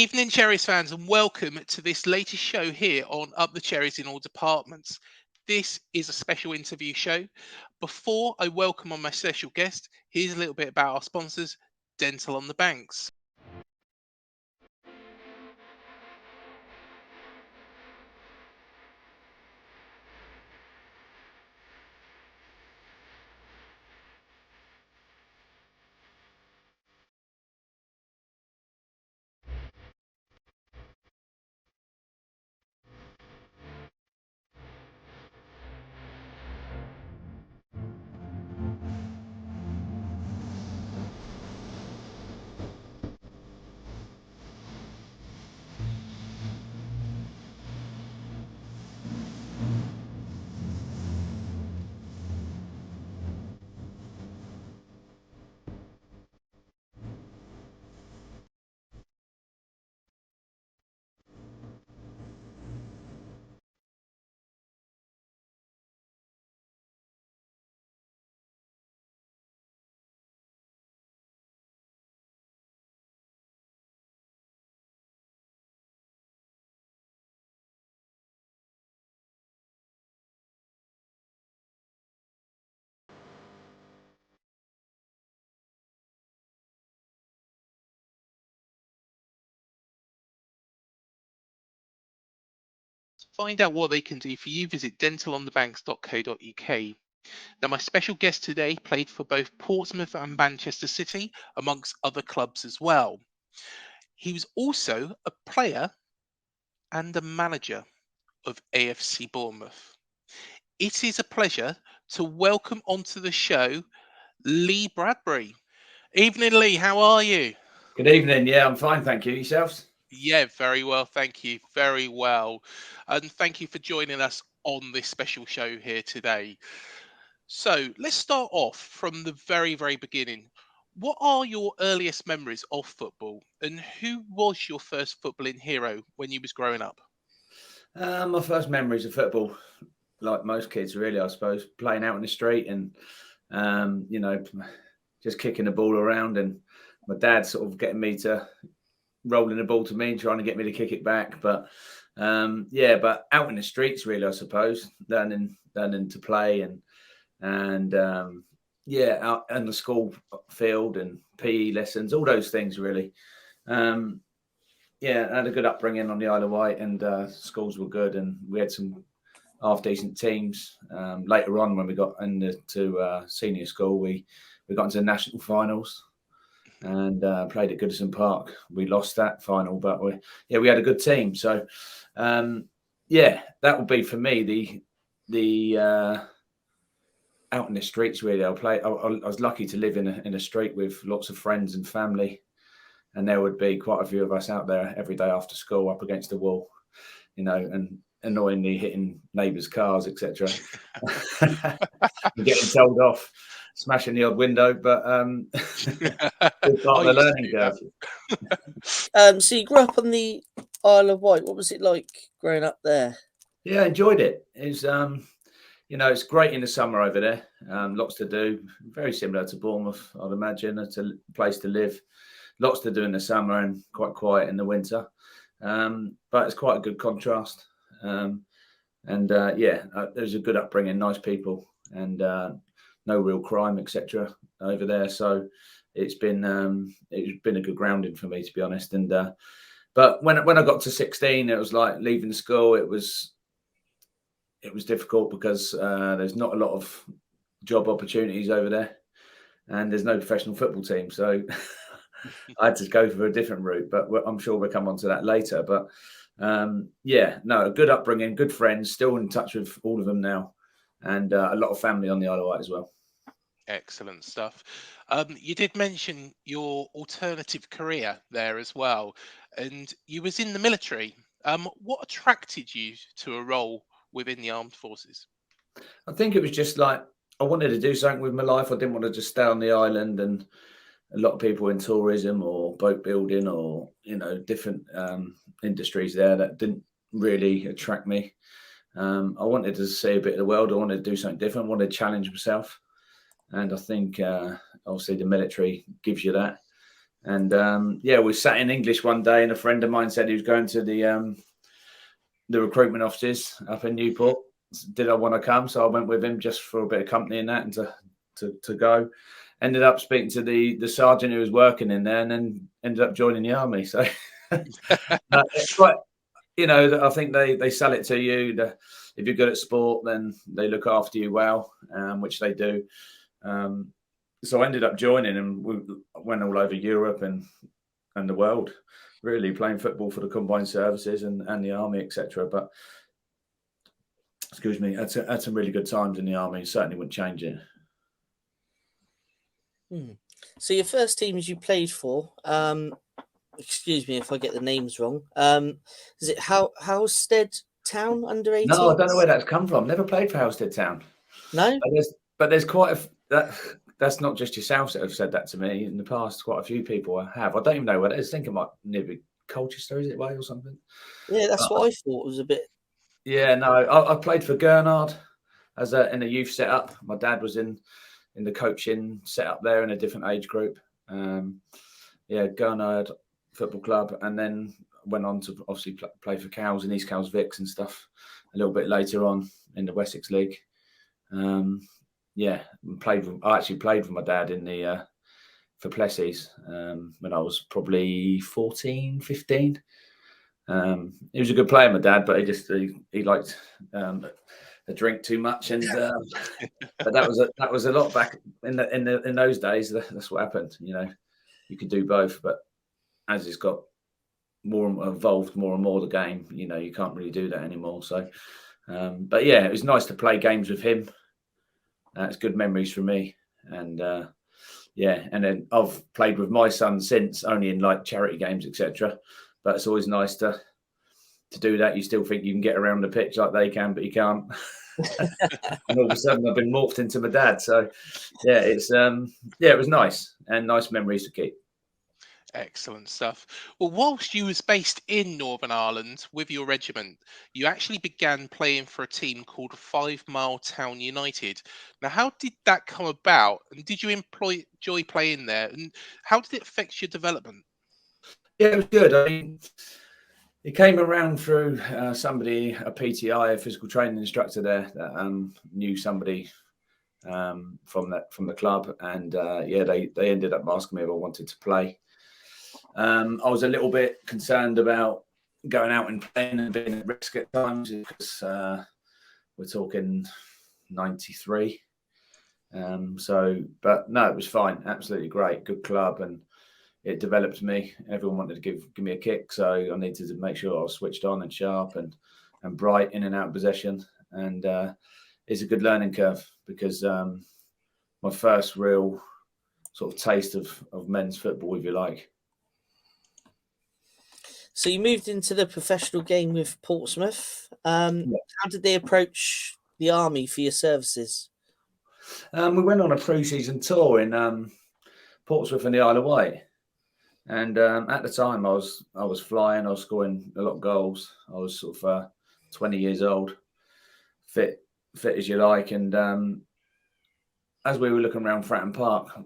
Evening, Cherries fans, and welcome to this latest show here on Up the Cherries in all departments. This is a special interview show. Before I welcome on my special guest, here's a little bit about our sponsors, Dental on the Banks. To find out what they can do for you, visit dentalonthebanks.co.uk. Now, my special guest today played for both Portsmouth and Manchester City, amongst other clubs as well. He was also a player and a manager of AFC Bournemouth. It is a pleasure to welcome onto the show Lee Bradbury. Evening, Lee. How are you? Good evening. Yeah, I'm fine, thank you. Yourselves? Yeah, very well. Thank you. Very well. And thank you for joining us on this special show here today. So let's start off from the very, very beginning. What are your earliest memories of football, and who was your first footballing hero when you was growing up? My first memories of football, like most kids, really, I suppose, playing out in the street and, just kicking the ball around, and my dad sort of getting me to rolling the ball to me and trying to get me to kick it back. But but out in the streets, really, I suppose, learning to play and out in the school field and PE lessons, all those things, really. I had a good upbringing on the Isle of Wight, and schools were good, and we had some half decent teams. Later on, when we got into senior school, we got into the national finals and played at Goodison Park. We lost that final, but we had a good team. So that would be for me the out in the streets, really. I was lucky to live in a street with lots of friends and family. And there would be quite a few of us out there every day after school, up against the wall, and annoyingly hitting neighbours' cars, etc. Getting told off, smashing the odd window, but it's part of the learning curve. So you grew up on the Isle of Wight. What was it like growing up there? Yeah, I enjoyed it. It's it's great in the summer over there. Lots to do. Very similar to Bournemouth, I'd imagine. It's a place to live. Lots to do in the summer and quite quiet in the winter. But it's quite a good contrast. There's a good upbringing, nice people, and no real crime, etc. over there. So it's been a good grounding for me, to be honest. And but when I got to 16, it was like leaving school. It was difficult because there's not a lot of job opportunities over there, and there's no professional football team. So I had to go for a different route, but I'm sure we'll come on to that later. But a good upbringing, good friends, still in touch with all of them now, and a lot of family on the Isle of Wight as well. Excellent stuff. You did mention your alternative career there as well, and you was in the military. What attracted you to a role within the armed forces? I think it was just like I wanted to do something with my life. I didn't want to just stay on the island, and a lot of people in tourism or boat building or different industries there that didn't really attract me. I wanted to see a bit of the world. I wanted to do something different. I wanted to challenge myself, and I think obviously the military gives you that. And we sat in English one day, and a friend of mine said he was going to the recruitment offices up in Newport. Did I want to come? So I went with him just for a bit of company and that, and to go. Ended up speaking to the sergeant who was working in there, and then ended up joining the army. So it's quite, I think they sell it to you. If you're good at sport, then they look after you well, which they do. So I ended up joining, and we went all over Europe and the world, really playing football for the combined services and the army, etc. But excuse me, had some really good times in the army. Certainly wouldn't change it. So your first teams you played for, excuse me if I get the names wrong. Is it Halstead Town under 18? No, I don't know where that's come from. Never played for Halstead Town. No, but there's quite that's not just yourself that have said that to me in the past. Quite a few people have. I don't even know what it is. I think it might be Colchester, is it, Way or something? Yeah, that's what I thought. It was a bit. Yeah, no, I played for Gurnard in a youth setup. My dad was in the coaching setup there in a different age group. Gurnard Football Club, and then went on to obviously play for Cowes and East Cowes Vics and stuff a little bit later on in the Wessex League. I actually played with my dad in the for Plessies when I was probably 14, 15. He was a good player, my dad, but he liked a drink too much, and but that was a lot back in those days. That's what happened. You could do both, but as it's got more involved, more and more the game, you can't really do that anymore. So, but yeah, it was nice to play games with him. It's good memories for me, and and then I've played with my son since, only in like charity games, etc. But it's always nice to do that. You still think you can get around the pitch like they can, but you can't. And all of a sudden, I've been morphed into my dad. So, yeah, it was nice and nice memories to keep. Excellent stuff. Well, whilst you was based in Northern Ireland with your regiment, you actually began playing for a team called Fivemiletown United. Now, how did that come about? And did you enjoy playing there? And how did it affect your development? Yeah, it was good. I mean, it came around through somebody, a PTI, a physical training instructor there, that knew somebody from the club, and they ended up asking me if I wanted to play. I was a little bit concerned about going out and playing and being at risk at times because we're talking 93. But no, it was fine. Absolutely great. Good club, and it developed me. Everyone wanted to give me a kick, so I needed to make sure I was switched on and sharp and bright in and out of possession. And it's a good learning curve because my first real sort of taste of men's football, if you like. So you moved into the professional game with Portsmouth. How did they approach the army for your services? We went on a pre-season tour in Portsmouth and the Isle of Wight, and at the time I was flying. I was scoring a lot of goals. I was sort of 20 years old, fit as you like. And as we were looking around Fratton Park,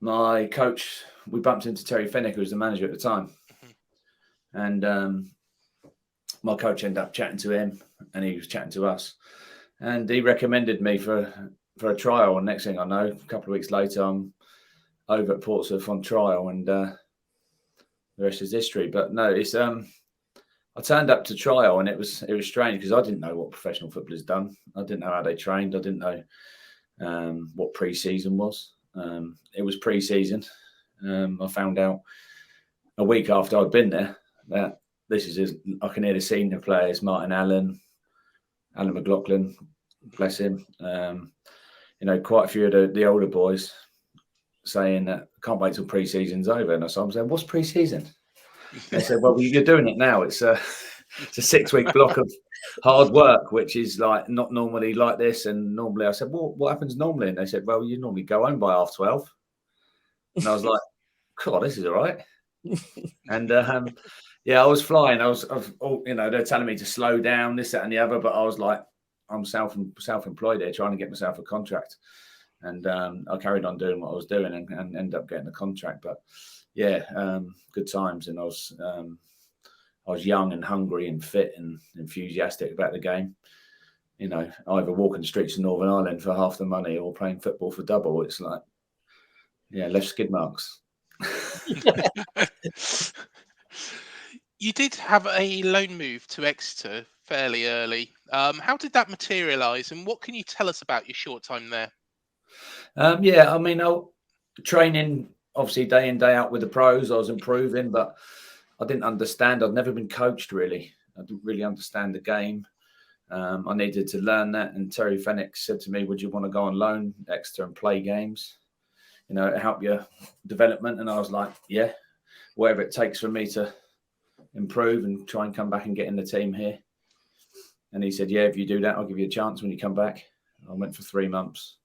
my coach, we bumped into Terry Fennick, who was the manager at the time. And my coach ended up chatting to him, and he was chatting to us, and he recommended me for a trial. And next thing I know, a couple of weeks later, I'm over at Portsmouth on trial, and the rest is history. But no, it's I turned up to trial, and it was strange because I didn't know what professional football has done. I didn't know how they trained. I didn't know what pre-season was. It was pre-season. I found out a week after I'd been there that I can hear the senior players, Martin Allen McLaughlin, bless him. Quite a few of the older boys saying that can't wait till pre-season's over. And so I'm saying, what's pre-season? They said, well, you're doing it now. It's a 6-week block of hard work, which is like not normally like this. And normally I said, well, what happens normally? And they said, well, you normally go home by 12:30. And I was like, God, this is all right. And I was flying. They're telling me to slow down, this, that, and the other. But I was like, I'm self-employed here, trying to get myself a contract. And I carried on doing what I was doing and ended up getting a contract. But good times. And I was young and hungry and fit and enthusiastic about the game. You know, either walking the streets of Northern Ireland for half the money or playing football for double. It's like, left skid marks. You did have a loan move to Exeter fairly early. How did that materialise, and what can you tell us about your short time there? I mean, training obviously day in, day out with the pros. I was improving, but I didn't understand. I'd never been coached really. I didn't really understand the game. I needed to learn that. And Terry Fenwick said to me, "Would you want to go on loan Exeter and play games? You know, help your development." And I was like, "Yeah, whatever it takes for me to improve and try and come back and get in the team here." And he said, "Yeah, if you do that, I'll give you a chance when you come back." I went for 3 months.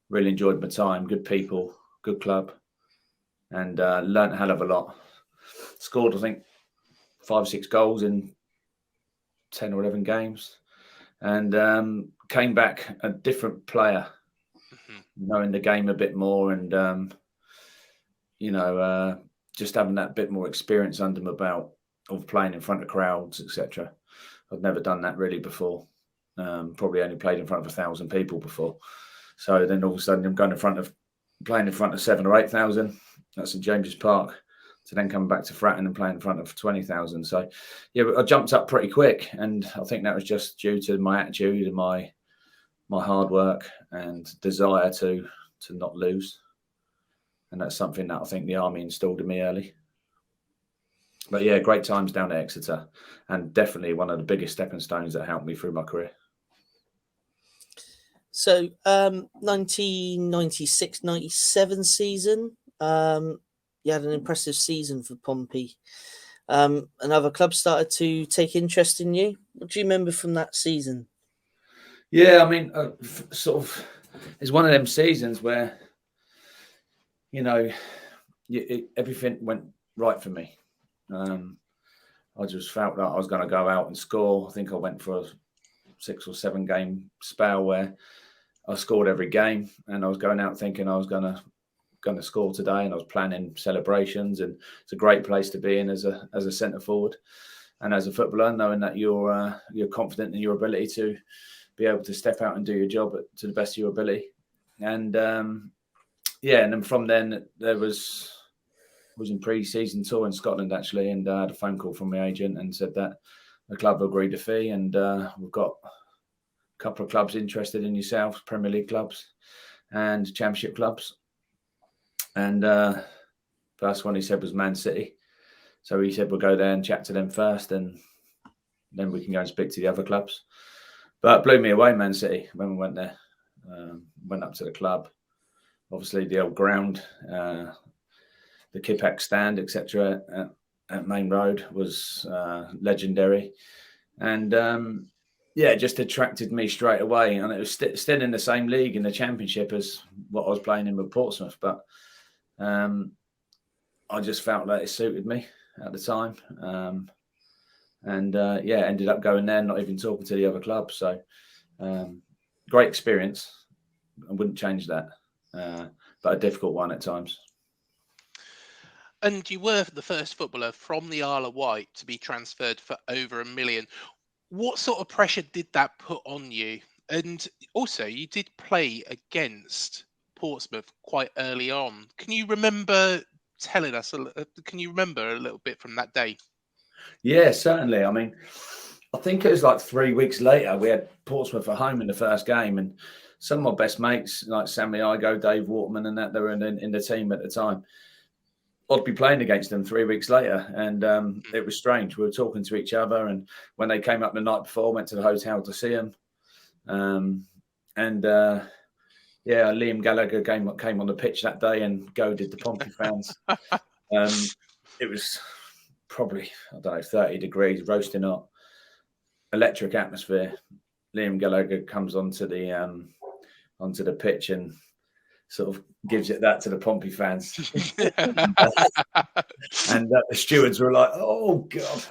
Really enjoyed my time. Good people, good club, and learned a hell of a lot. Scored, I think, 5 or 6 goals in 10 or 11 games, and came back a different player, knowing the game a bit more, and just having that bit more experience under my belt of playing in front of crowds, etc. I'd never done that really before. Probably only played in front of 1,000 people before. So then all of a sudden I'm playing in front of 7,000 or 8,000. That's St James's Park. To then come back to Fratton and play in front of 20,000. So I jumped up pretty quick, and I think that was just due to my attitude and my hard work and desire to not lose. And that's something that I think the army instilled in me early. But yeah, great times down at Exeter, and definitely one of the biggest stepping stones that helped me through my career. So 1996-97 season, you had an impressive season for Pompey. Another club started to take interest in you. What do you remember from that season? Yeah, I mean, it's one of them seasons where, everything went right for me. I just felt that I was going to go out and score. I think I went for a 6 or 7 game spell where I scored every game, and I was going out thinking I was going to score today, and I was planning celebrations, and it's a great place to be in as a centre forward and as a footballer, knowing that you're confident in your ability to be able to step out and do your job to the best of your ability. And and then from then there was in pre-season tour in Scotland actually, and I had a phone call from my agent and said that the club agreed a fee, and we've got a couple of clubs interested in yourselves, Premier League clubs and Championship clubs. And first one he said was Man City. So he said we'll go there and chat to them first, and then we can go and speak to the other clubs. But it blew me away, Man City, when we went there. Went up to the club. Obviously, the old ground, the Kippax stand, etc. at Maine Road was legendary. And it just attracted me straight away. And it was still in the same league in the Championship as what I was playing in with Portsmouth. But I just felt that it suited me at the time. Ended up going there, not even talking to the other clubs. So great experience. I wouldn't change that, but a difficult one at times. And you were the first footballer from the Isle of Wight to be transferred for over $1 million. What sort of pressure did that put on you? And also, you did play against Portsmouth quite early on. Can you remember telling us? Can you remember a little bit from that day? Yeah, certainly. I mean, I think it was like 3 weeks later, we had Portsmouth at home in the first game, and some of my best mates, like Sammy Igo, Dave Waterman, and that, they were in the team at the time. I'd be playing against them 3 weeks later, and it was strange. We were talking to each other, and when they came up the night before, I went to the hotel to see them. Liam Gallagher came on the pitch that day and goaded the Pompey fans. It was probably, 30 degrees, roasting hot, electric atmosphere. Liam Gallagher comes onto the pitch and sort of gives it that to the Pompey fans. and the stewards were like, "Oh God."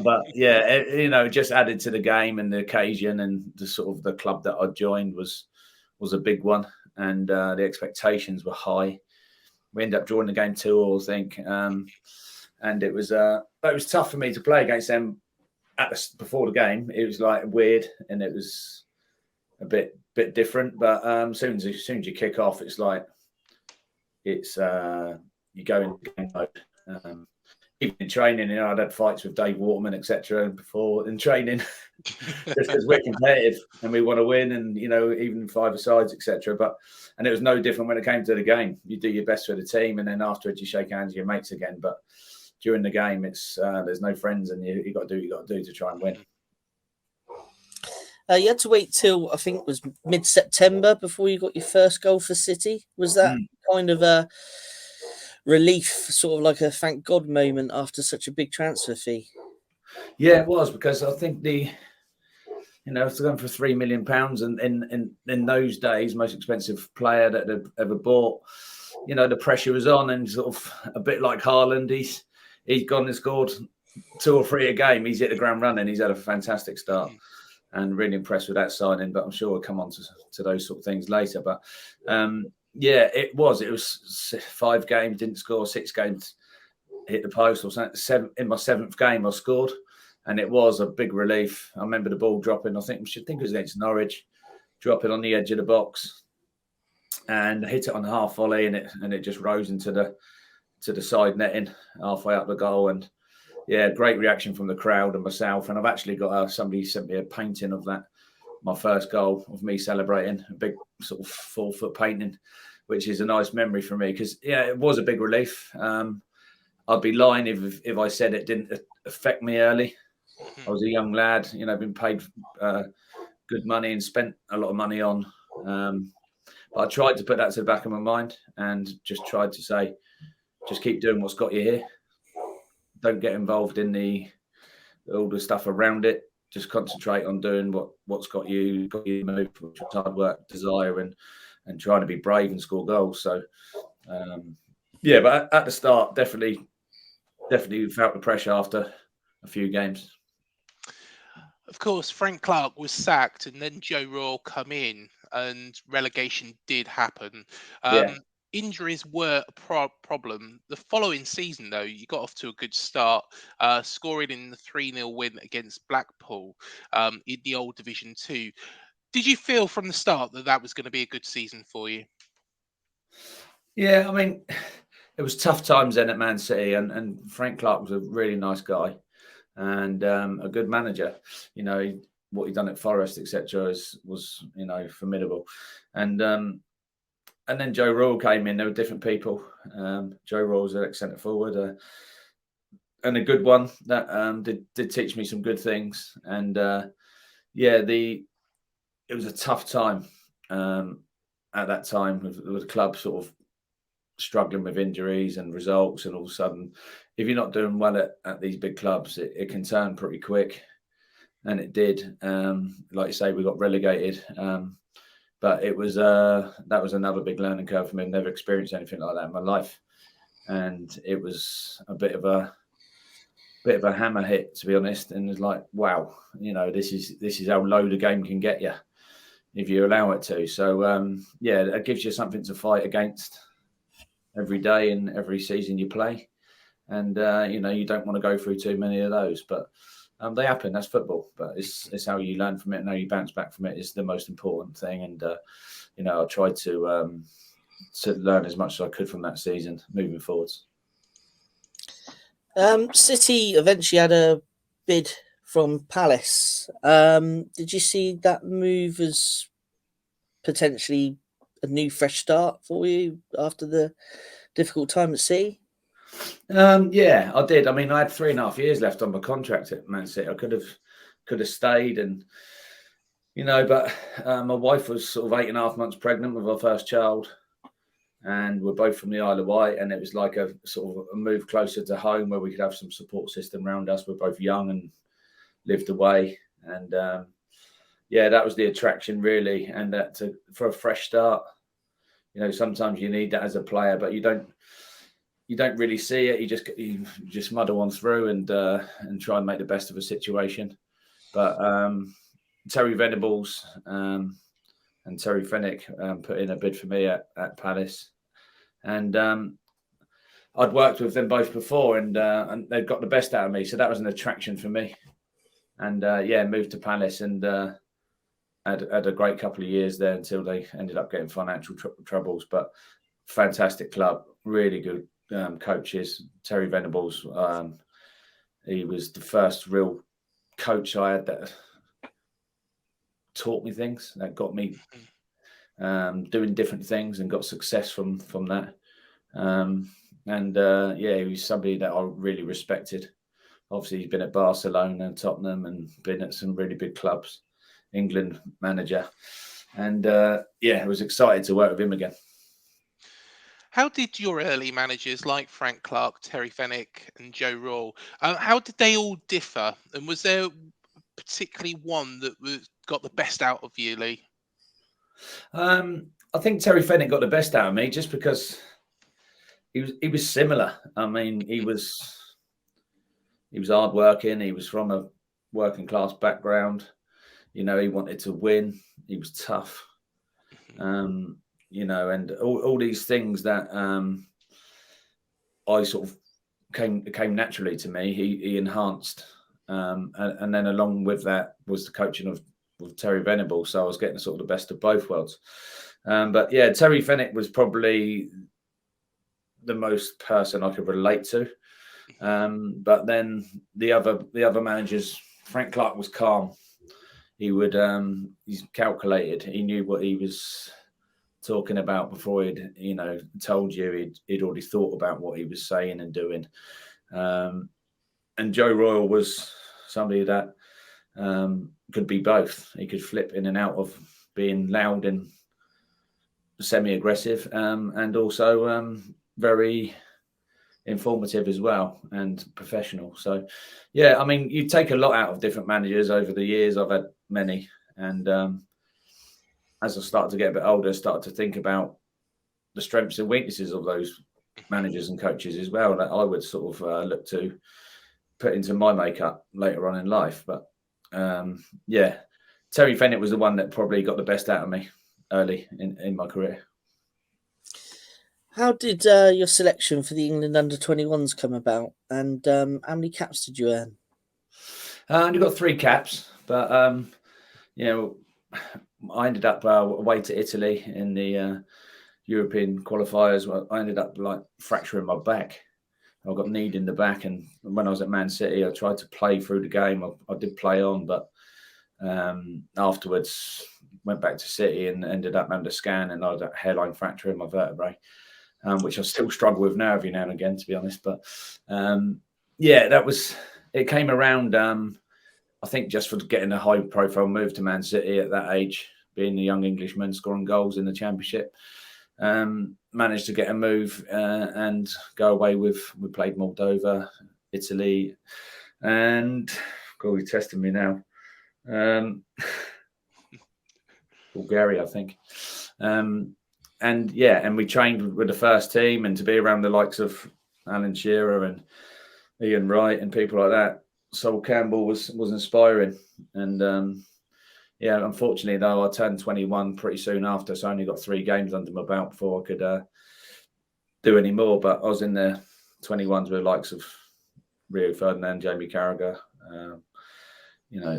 But yeah, it just added to the game and the occasion, and the sort of the club that I joined was a big one, and the expectations were high. We ended up drawing the game 2-2, I think. And it was tough for me to play against them before the game. It was like weird, and it was a bit different. But as soon as you kick off, it's like you go into game mode. Even in training, I'd had fights with Dave Waterman, etc. before in training, just because we're competitive and we want to win, and even 5-a-sides, etc. And it was no different when it came to the game. You do your best for the team, and then afterwards you shake hands with your mates again. But during the game, it's there's no friends, and you got to do what you got to do to try and win. You had to wait till I think it was mid-September before you got your first goal for City. Was that kind of a relief, sort of like a thank God moment after such a big transfer fee? Yeah, it was, because I think it's going for £3 million, and in those days, most expensive player that they'd ever bought. The pressure was on, and sort of a bit like Haaland, he's gone and scored 2 or 3 a game. He's hit the ground running. He's had a fantastic start, and really impressed with that signing. But I'm sure we'll come on to those sort of things later. But yeah, it was 5 games, didn't score, 6 games, hit the post, or something. In my 7th game, I scored, and it was a big relief. I remember the ball dropping. I think it was against Norwich, dropping on the edge of the box, and I hit it on the half volley, and it just rose into the side netting halfway up the goal. And yeah, great reaction from the crowd and myself. And I've actually got somebody sent me a painting of that, my first goal, of me celebrating, a big sort of 4-foot painting, which is a nice memory for me, because yeah, it was a big relief. I'd be lying if I said it didn't affect me early. I was a young lad, been paid good money and spent a lot of money on. But I tried to put that to the back of my mind, and just tried to say, just keep doing what's got you here. Don't get involved in all the stuff around it. Just concentrate on doing what's got you moved, which is hard work, desire, and trying to be brave and score goals. So, yeah, but at the start, definitely felt the pressure after a few games. Of course, Frank Clark was sacked, and then Joe Royle come in, and relegation did happen. Injuries were a problem. The following season, though, you got off to a good start, scoring in the 3-0 win against Blackpool in the old Division 2. Did you feel from the start that was going to be a good season for you? Yeah, I mean, it was tough times then at Man City, and Frank Clark was a really nice guy, and a good manager. What he'd done at Forest, etc., was formidable. And then Joe Royle came in. There were different people. Joe Royle's an ex-centre forward, and a good one that did teach me some good things. And it was a tough time at that time with the club sort of struggling with injuries and results, and all of a sudden, if you're not doing well at these big clubs, it can turn pretty quick, and it did. Like you say, we got relegated. But it was that was another big learning curve for me. I've never experienced anything like that in my life, and it was a bit of a hammer hit, to be honest. And it's like, wow, this is how low the game can get you if you allow it to. So it gives you something to fight against every day and every season you play, and you don't want to go through too many of those, but. They happen. That's football, but it's how you learn from it and how you bounce back from it is the most important thing. And I tried to learn as much as I could from that season moving forwards. City eventually had a bid from Palace. Did you see that move as potentially a new fresh start for you after the difficult time at sea? Yeah, I did. I mean, I had 3.5 years left on my contract at Man City. I could have stayed, and but my wife was sort of 8.5 months pregnant with our first child, and we're both from the Isle of Wight, and it was like a sort of a move closer to home where we could have some support system around us. We're both young and lived away, and that was the attraction really. And that for a fresh start, sometimes you need that as a player, but you don't really see it. You just muddle on through and try and make the best of a situation. But Terry Venables and Terry Fenwick put in a bid for me at Palace, and I'd worked with them both before, and they'd got the best out of me, so that was an attraction for me. And moved to Palace and had a great couple of years there until they ended up getting financial troubles. But fantastic club, really good coaches. Terry Venables, he was the first real coach I had that taught me things, that got me doing different things and got success from that. He was somebody that I really respected. Obviously, he's been at Barcelona and Tottenham and been at some really big clubs, England manager. And I was excited to work with him again. How did your early managers like Frank Clark, Terry Fenwick and Joe Royle, how did they all differ? And was there particularly one that got the best out of you, Lee? I think Terry Fenwick got the best out of me just because he was similar. I mean, he was hardworking. He was from a working class background. He wanted to win. He was tough. And all these things that I sort of came naturally to me. He enhanced, and then along with that was the coaching of Terry Venables. So I was getting sort of the best of both worlds. Terry Fenwick was probably the most person I could relate to. But then the other managers, Frank Clark was calm. He's calculated. He knew what he was talking about before he'd told you. He'd already thought about what he was saying and doing. And Joe Royle was somebody that could be both. He could flip in and out of being loud and semi-aggressive, and also very informative as well and professional. So, I mean, you take a lot out of different managers over the years. I've had many, and as I started to get a bit older, I started to think about the strengths and weaknesses of those managers and coaches as well that I would sort of look to put into my makeup later on in life. But Terry Fenwick was the one that probably got the best out of me early in my career. How did your selection for the England under-21s come about, and how many caps did you earn? I only got 3 caps, but I ended up away to Italy in the European qualifiers. I ended up fracturing my back. I got kneed in the back, and when I was at Man City, I tried to play through the game. I did play on, but afterwards went back to City and ended up under scan, and I had a hairline fracture in my vertebrae, which I still struggle with now every now and again, to be honest. But it came around. I think just for getting a high-profile move to Man City at that age, being a young Englishman scoring goals in the Championship, managed to get a move and go away we played Moldova, Italy, and you're testing me now. Bulgaria, I think. And we trained with the first team, and to be around the likes of Alan Shearer and Ian Wright and people like that, Sol Campbell was inspiring. And unfortunately though, I turned 21 pretty soon after, so I only got 3 games under my belt before I could do any more. But I was in the 21s with the likes of Rio Ferdinand, Jamie Carragher,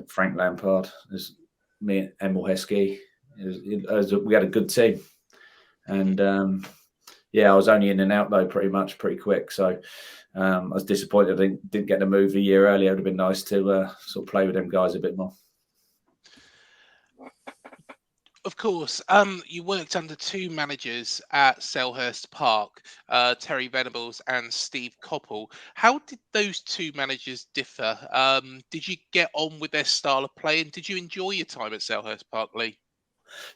Frank Lampard, there's me and Emil Heskey. We had a good team, and I was only in and out though pretty quick. So I was disappointed I didn't get the move a year earlier. It would have been nice to sort of play with them guys a bit more. Of course, you worked under 2 managers at Selhurst Park, Terry Venables and Steve Coppell. How did those 2 managers differ? Did you get on with their style of play, and did you enjoy your time at Selhurst Park, Lee?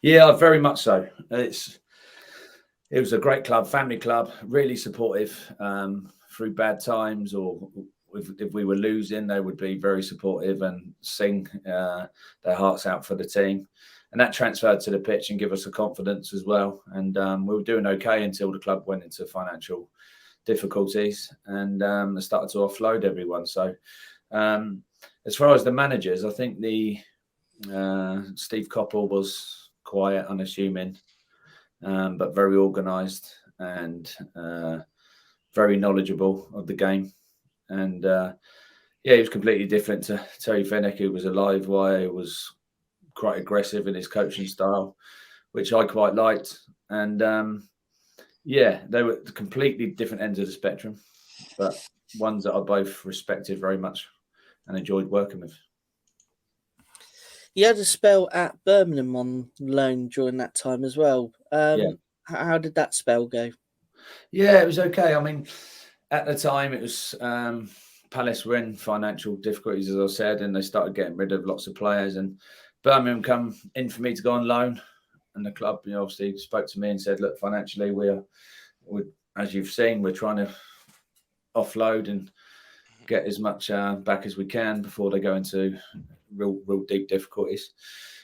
Yeah, very much so. It was a great club, family club, really supportive through bad times, or if we were losing, they would be very supportive and sing their hearts out for the team. And that transferred to the pitch and give us a confidence as well. And we were doing okay until the club went into financial difficulties and started to offload everyone. So as far as the managers, I think the Steve Coppell was quiet, unassuming, but very organised and very knowledgeable of the game, and he was completely different to Terry Fenwick, who was a live wire, who was quite aggressive in his coaching style, which I quite liked. And they were completely different ends of the spectrum, but ones that I both respected very much and enjoyed working with. You had a spell at Birmingham on loan during that time as well. How did that spell go? Yeah, it was okay. I mean, at the time, it was Palace were in financial difficulties, as I said, and they started getting rid of lots of players. And Birmingham come in for me to go on loan, and the club, obviously spoke to me and said, "Look, financially, we're as you've seen, we're trying to offload and get as much back as we can before they go into real deep difficulties."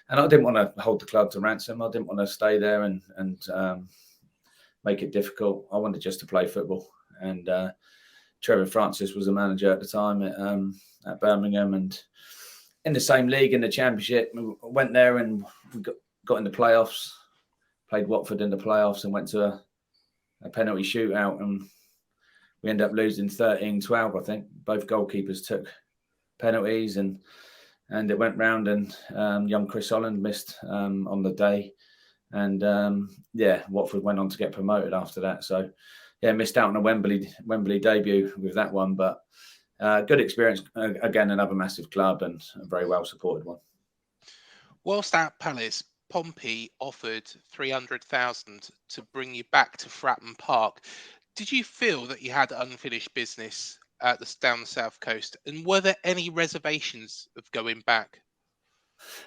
And I didn't want to hold the club to ransom. I didn't want to stay there and make it difficult. I wanted just to play football. And Trevor Francis was the manager at the time at Birmingham, and in the same league in the Championship. We went there and we got in the playoffs, played Watford in the playoffs, and went to a penalty shootout, and we ended up losing 13-12, I think. Both goalkeepers took penalties, and it went round, and young Chris Holland missed on the day. And Watford went on to get promoted after that. So, missed out on a Wembley debut with that one. But good experience. Again, another massive club and a very well-supported one. Whilst at Palace, Pompey offered 300,000 to bring you back to Fratton Park. Did you feel that you had unfinished business down the south coast? And were there any reservations of going back?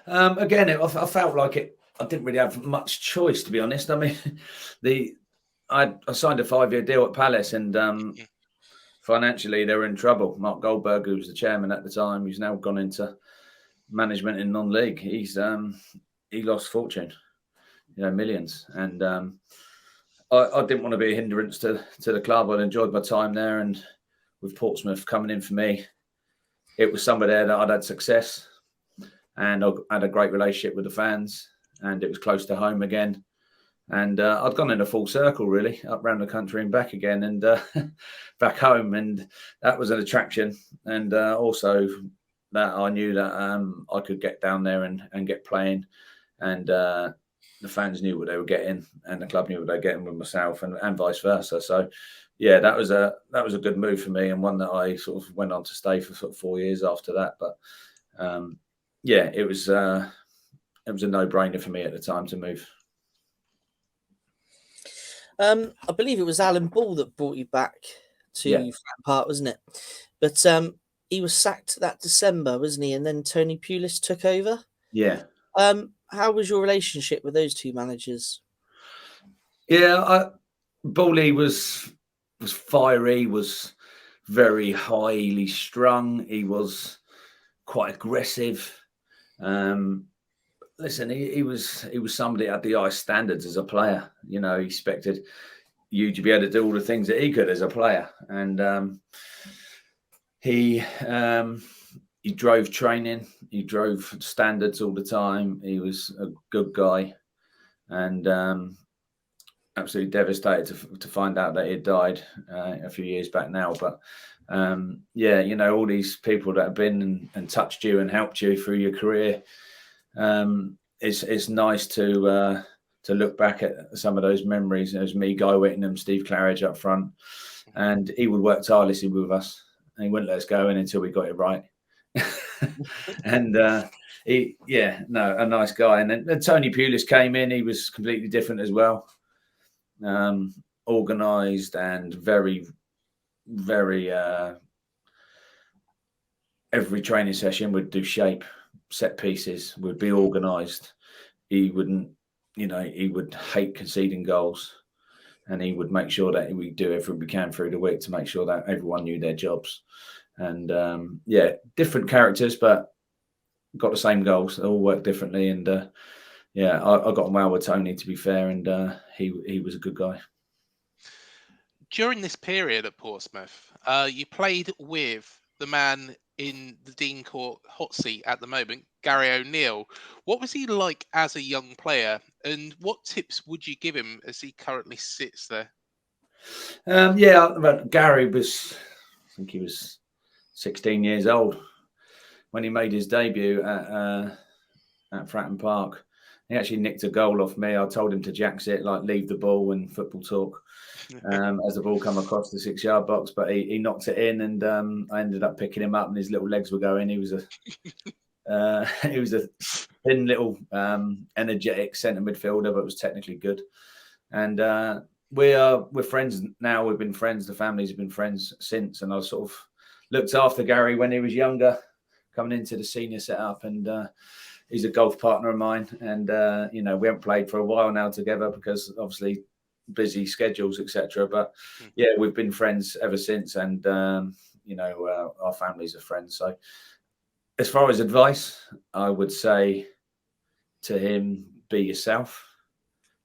Again, I felt like I didn't really have much choice, to be honest. I mean, I signed a 5-year deal at Palace, and financially they were in trouble. Mark Goldberg, who was the chairman at the time, who's now gone into management in non-league, he lost fortune, millions. And I didn't want to be a hindrance to the club. I'd enjoyed my time there, and with Portsmouth coming in for me, it was somewhere there that I'd had success, and I had a great relationship with the fans, and it was close to home again. And I'd gone in a full circle, really, up around the country and back again, and back home. And that was an attraction. And also that I knew that I could get down there and get playing. And the fans knew what they were getting, and the club knew what they were getting with myself, and vice versa. So, that was a good move for me, and one that I sort of went on to stay for sort of 4 years after that. But it was a no-brainer for me at the time to move. I believe it was Alan Ball that brought you back to Fratton Park, wasn't it? But he was sacked that December, wasn't he? And then Tony Pulis took over. Yeah. How was your relationship with those two managers? Yeah, Bowley was fiery, was very highly strung. He was quite aggressive. Listen, he was somebody at the highest standards as a player. He expected you to be able to do all the things that he could as a player, and he drove training, he drove standards all the time. He was a good guy, and absolutely devastated to find out that he had died a few years back now. But all these people that have been and touched you and helped you through your career. It's nice to look back at some of those memories. There's me, Guy Whittingham, Steve Claridge up front, and he would work tirelessly with us, and he wouldn't let us go in until we got it right. And a nice guy. And then Tony Pulis came in. He was completely different as well, organised and very, very. Every training session would do shape. Set pieces, would be organised. He wouldn't, he would hate conceding goals, and he would make sure that we do everything we can through the week to make sure that everyone knew their jobs. And different characters, but got the same goals. They all work differently, and I got on well with Tony, to be fair, and he was a good guy. During this period at Portsmouth, you played with the man in the Dean Court hot seat at the moment, Gary O'Neill. What was he like as a young player, and what tips would you give him as he currently sits there? But Gary was, I think he was 16 years old when he made his debut at Fratton Park. He actually nicked a goal off me. I told him to jacks it, like leave the ball and football talk, as the ball come across the 6-yard box. But he knocked it in, and I ended up picking him up, and his little legs were going. He was a thin little energetic centre midfielder, but was technically good. And we're friends now. We've been friends. The families have been friends since. And I sort of looked after Gary when he was younger, coming into the senior setup, and he's a golf partner of mine. And we haven't played for a while now together because obviously busy schedules, etc. But yeah, we've been friends ever since, and our families are friends. So as far as advice, I would say to him, be yourself.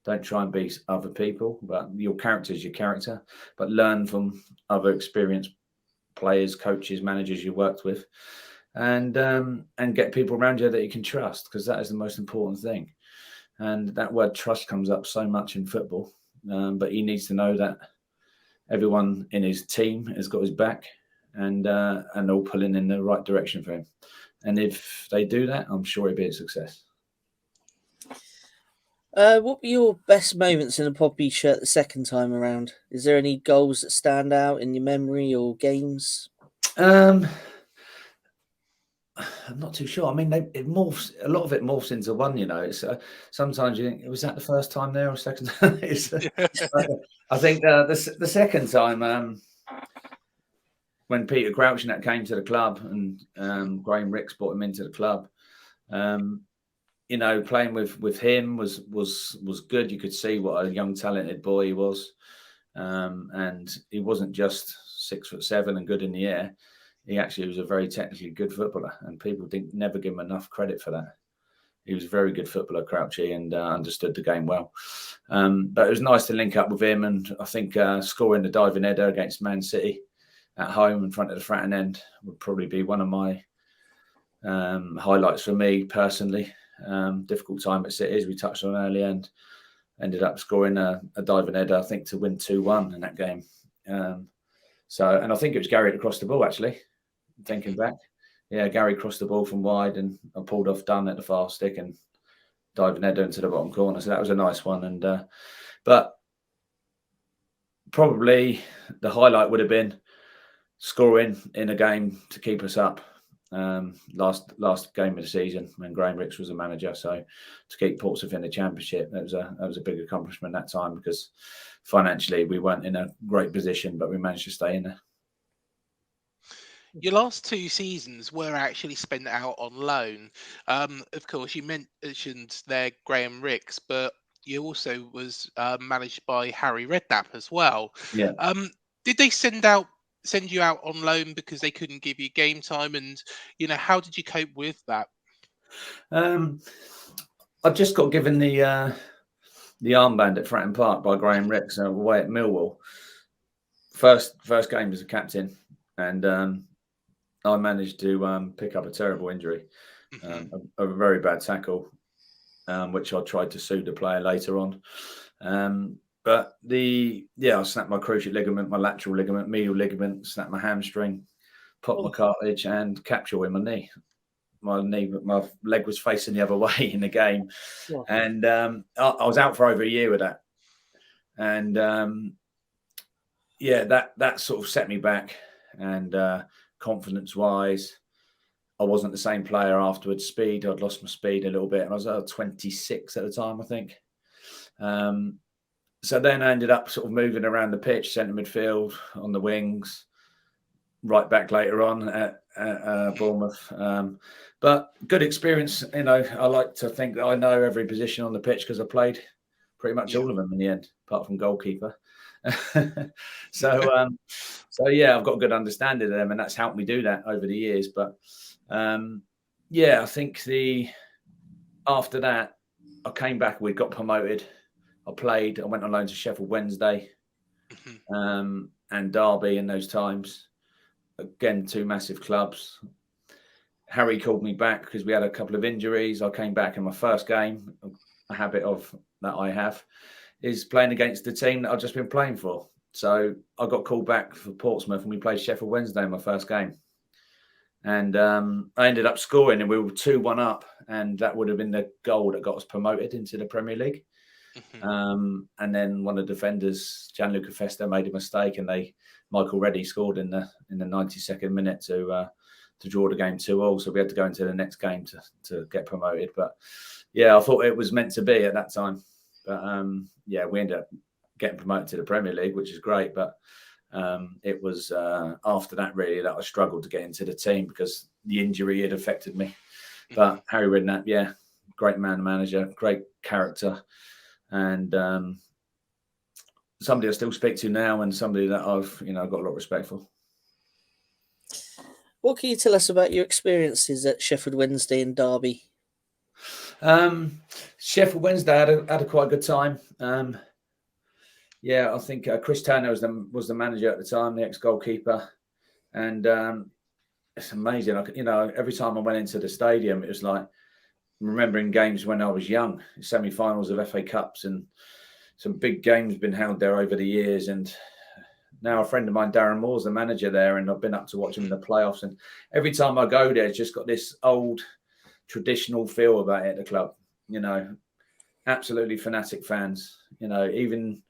Don't try and be other people, but your character is your character. But learn from other experienced players, coaches, managers you worked with, and get people around you that you can trust, because that is the most important thing. And that word trust comes up so much in football, but he needs to know that everyone in his team has got his back, and all pulling in the right direction for him. And if they do that, I'm sure he'll be a success. What were your best moments in a Poppy shirt the second time around? Is there any goals that stand out in your memory or games? I'm not too sure. I mean, it morphs. A lot of it morphs into one. It's sometimes you think, was that the first time there or second time? I think the second time, when Peter Crouch and that came to the club, and Graham Ricks brought him into the club. Playing with him was good. You could see what a young, talented boy he was, and he wasn't just 6'7" and good in the air. He actually was a very technically good footballer, and people never give him enough credit for that. He was a very good footballer, Crouchy, and understood the game well. But it was nice to link up with him, and I think scoring the diving header against Man City at home in front of the Fratton end would probably be one of my highlights for me personally. Difficult time at City, as we touched on earlier, and ended up scoring a diving header, I think, to win 2-1 in that game. And I think it was Gary that crossed the ball, actually, thinking back. Yeah, Gary crossed the ball from wide, and I pulled off Dunn at the far stick and diving header into the bottom corner. So that was a nice one. And but probably the highlight would have been scoring in a game to keep us up. Last game of the season when Graham Ricks was the manager, so to keep Portsmouth in the Championship, that was a big accomplishment that time, because financially we weren't in a great position, but we managed to stay in there. Your last 2 seasons were actually spent out on loan. Of course, you mentioned there Graham Ricks, but you also was managed by Harry Redknapp as well. Yeah. Did they send you out on loan because they couldn't give you game time, and how did you cope with that? I just got given the armband at Fratton Park by Graham Ricks away at Millwall. First game as a captain, and I managed to pick up a terrible injury, a very bad tackle, which I tried to sue the player later on. But I snapped my cruciate ligament, my lateral ligament, medial ligament, snapped my hamstring, popped my cartilage, and capsule in my knee. My leg was facing the other way in the game, and I was out for over a year with that. And that sort of set me back. And confidence-wise, I wasn't the same player afterwards. Speed, I'd lost my speed a little bit, and I was 26 at the time, I think. So then I ended up sort of moving around the pitch, centre midfield, on the wings, right back later on at Bournemouth. But good experience. I like to think that I know every position on the pitch because I played pretty much all of them in the end, apart from goalkeeper. So I've got a good understanding of them, and that's helped me do that over the years. But I think after that, I came back. We got promoted. I went on loan to Sheffield Wednesday and Derby in those times. Again, 2 massive clubs. Harry called me back because we had a couple of injuries. I came back in my first game. A habit that I have is playing against the team that I've just been playing for. So I got called back for Portsmouth and we played Sheffield Wednesday in my first game. And I ended up scoring and we were 2-1 up. And that would have been the goal that got us promoted into the Premier League. And then one of the defenders, Gianluca Festa, made a mistake and Michael Reddy scored in the 92nd minute to draw the game 2-2. So we had to go into the next game to get promoted. But yeah, I thought it was meant to be at that time. But yeah, we ended up getting promoted to the Premier League, which is great. But it was after that really that I struggled to get into the team because the injury had affected me. But Harry Redknapp, yeah, great manager, great character, and somebody I still speak to now, and somebody that I've got a lot of respect for. What can you tell us about your experiences at Sheffield Wednesday and Derby? Sheffield Wednesday had a quite good time. Yeah, I think Chris Turner was the manager at the time, the ex-goalkeeper, and it's amazing. Every time I went into the stadium, it was like remembering games when I was young, semi-finals of FA Cups, and some big games been held there over the years. And now a friend of mine, Darren Moore's the manager there, and I've been up to watch him in the playoffs. And every time I go there, it's just got this old traditional feel about it at the club. Absolutely fanatic fans. Even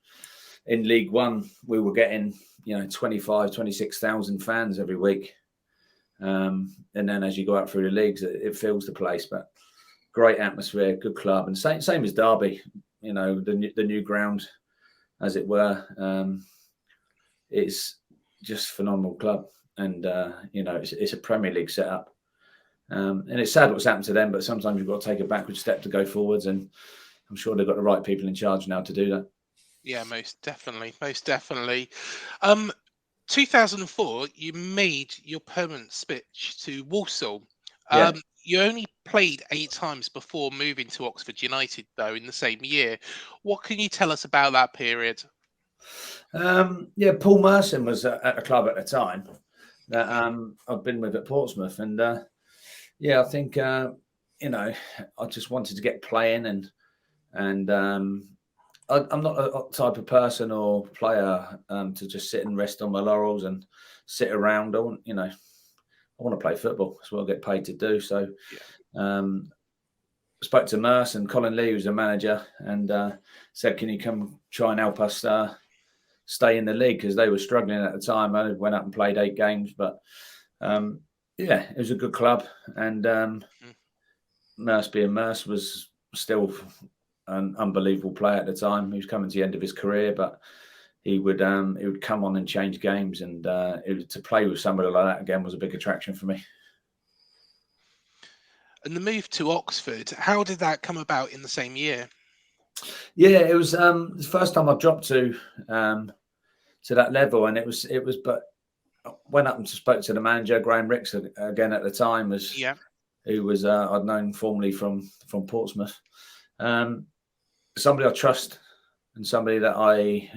in League One, we were getting 26,000 fans every week. And then as you go up through the leagues, it fills the place. But great atmosphere, good club, and same as Derby. The new ground, as it were. It's just a phenomenal club, and it's a Premier League setup. And it's sad what's happened to them, but sometimes you've got to take a backward step to go forwards, and I'm sure they've got the right people in charge now to do that. Yeah, most definitely. 2004, you made your permanent switch to Walsall. Yeah. You only played 8 times before moving to Oxford United, though, in the same year. What can you tell us about that period? Yeah, Paul Merson was at the club at the time that I've been with at Portsmouth, and yeah, I think I just wanted to get playing, and I'm not a type of person or player to just sit and rest on my laurels and sit around. I want to play football. That's what I get paid to do. So I spoke to Merson, Colin Lee, who's a manager, and said, can you come try and help us stay in the league, because they were struggling at the time. I went up and played 8 games, but yeah, it was a good club. And Merce being Merce was still an unbelievable player at the time. He was coming to the end of his career, but he would come on and change games, and to play with somebody like that again was a big attraction for me. And the move to Oxford, how did that come about in the same year? Yeah, it was the first time I dropped to that level, and it was. But I went up and spoke to the manager, Graham Ricks, again at the time, who was I'd known formerly from Portsmouth. Somebody I trust, and somebody that I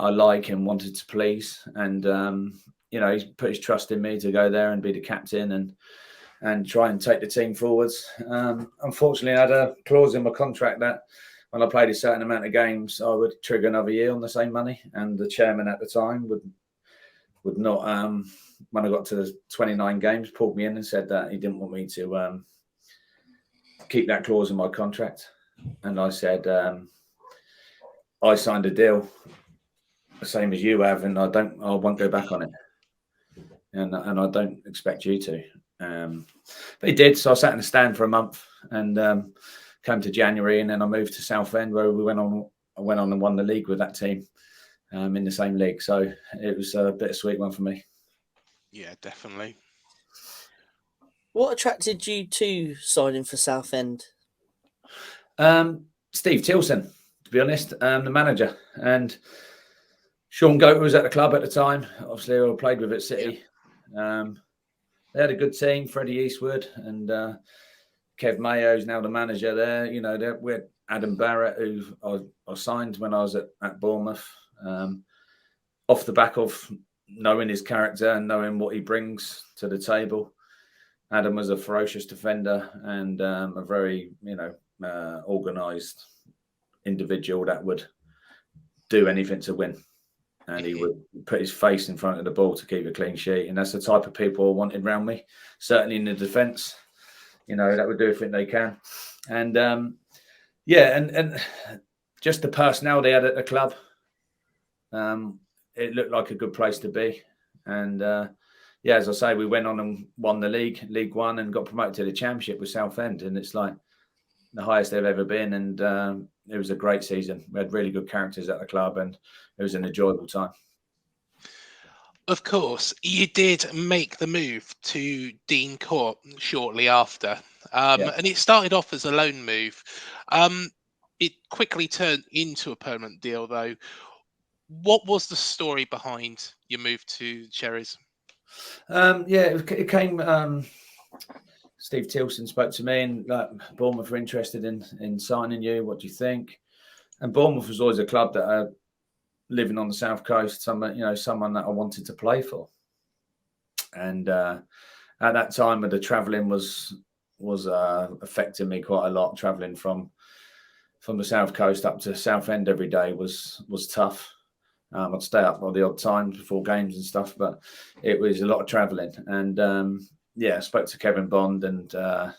like and wanted to please, and he's put his trust in me to go there and be the captain and try and take the team forwards. Unfortunately, I had a clause in my contract that when I played a certain amount of games, I would trigger another year on the same money. And the chairman at the time would not, when I got to the 29 games, pulled me in and said that he didn't want me to keep that clause in my contract. And I said, I signed a deal the same as you have, and I won't go back on it. And I don't expect you to. But he did. So I sat in the stand for a month, and came to January, and then I moved to Southend, where I went on and won the league with that team in the same league. So it was a bittersweet one for me. Yeah, definitely. What attracted you to signing for Southend? Steve Tilson, to be honest, the manager, and Sean Goat was at the club at the time. Obviously, I played with at City. Yeah. They had a good team, Freddie Eastwood and Kev Mayo is now the manager there. We had Adam Barrett, who I signed when I was at Bournemouth, off the back of knowing his character and knowing what he brings to the table. Adam was a ferocious defender and a very, organised individual that would do anything to win. and he would put his face in front of the ball to keep a clean sheet. And that's the type of people I wanted around me, certainly in the defence. That would do everything they can. And and just the personnel they had at the club, it looked like a good place to be. And as I say, we went on and won the League One, and got promoted to the Championship with Southend. And it's like the highest they've ever been. And it was a great season. We had really good characters at the club, and it was an enjoyable time. Of course, you did make the move to Dean Court shortly after, and it started off as a loan move. It quickly turned into a permanent deal, though. What was the story behind your move to Cherries? It came. Steve Tilson spoke to me, and Bournemouth were interested in signing you. What do you think? And Bournemouth was always a club that living on the south coast, someone that I wanted to play for. And at that time, the travelling was affecting me quite a lot. Travelling from the south coast up to Southend every day was tough. I'd stay up all the odd times before games and stuff, but it was a lot of travelling. And I spoke to Kevin Bond, and to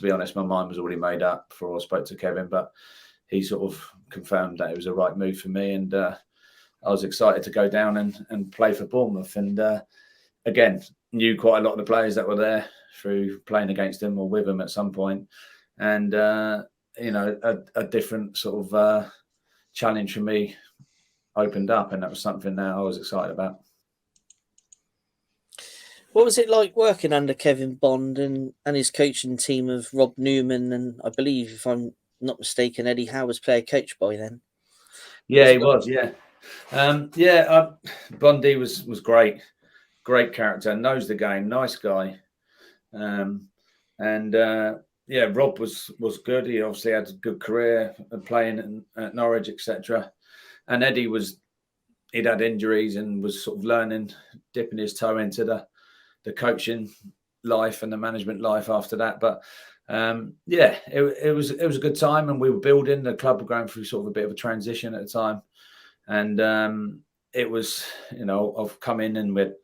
be honest, my mind was already made up before I spoke to Kevin, but he sort of confirmed that it was the right move for me. And I was excited to go down and play for Bournemouth. And again, knew quite a lot of the players that were there through playing against them or with them at some point. And, a different sort of challenge for me opened up. And that was something that I was excited about. What was it like working under Kevin Bond and his coaching team of Rob Newman? And I believe, if I'm not mistaken, Eddie Howe was player coach by then. Yeah, he was. Yeah. Bundy was great character, knows the game, nice guy. Rob was good. He obviously had a good career playing at Norwich, etc. And Eddie he'd had injuries and was sort of learning, dipping his toe into the coaching life and the management life after that. But it was a good time, and we were building. The club were going through sort of a bit of a transition at the time. And it was, I've come in and with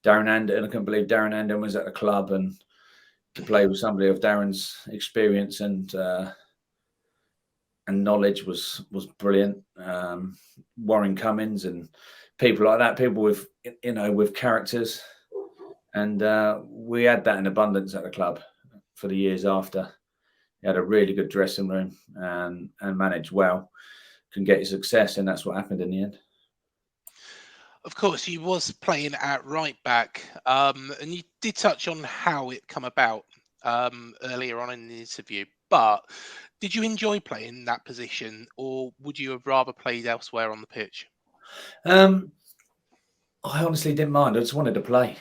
Darren Anden. I couldn't believe Darren Anden was at the club, and to play with somebody of Darren's experience and knowledge was brilliant. Warren Cummins and people like that, people with characters, and we had that in abundance at the club for the years after. He had a really good dressing room and managed well. Can get your success, and that's what happened in the end. Of course, he was playing at right back, and you did touch on how it come about earlier on in the interview. But did you enjoy playing that position, or would you have rather played elsewhere on the pitch? I honestly didn't mind. I just wanted to play.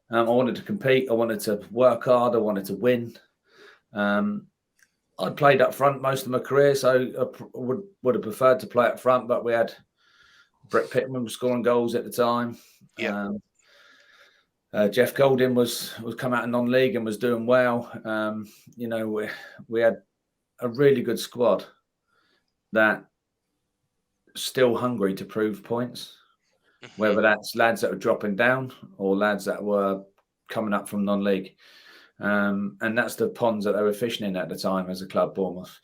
I wanted to compete. I wanted to work hard. I wanted to win. I'd played up front most of my career, so I would have preferred to play up front. But we had Brett Pittman was scoring goals at the time. Yeah. Jeff Golding was come out of non-league and was doing well. We had a really good squad that still hungry to prove points, whether that's lads that were dropping down or lads that were coming up from non-league. And that's the ponds that they were fishing in at the time as a club, Bournemouth.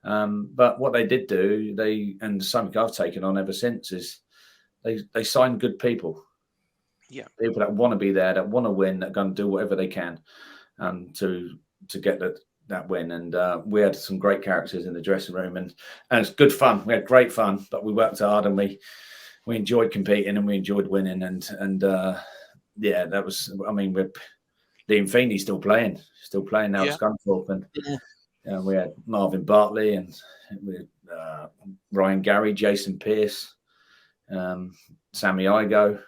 But what they did do, and something I've taken on ever since, is they signed good people. Yeah, people that want to be there, that want to win, that are going to do whatever they can to get that win. And we had some great characters in the dressing room, and it's good fun. We had great fun, but we worked hard, and we enjoyed competing, and we enjoyed winning. And that was. I mean, we're Liam Feeney's still playing now at Scunthorpe, and we had Marvin Bartley, and we had Ryan Gary, Jason Pearce, Sammy Igo.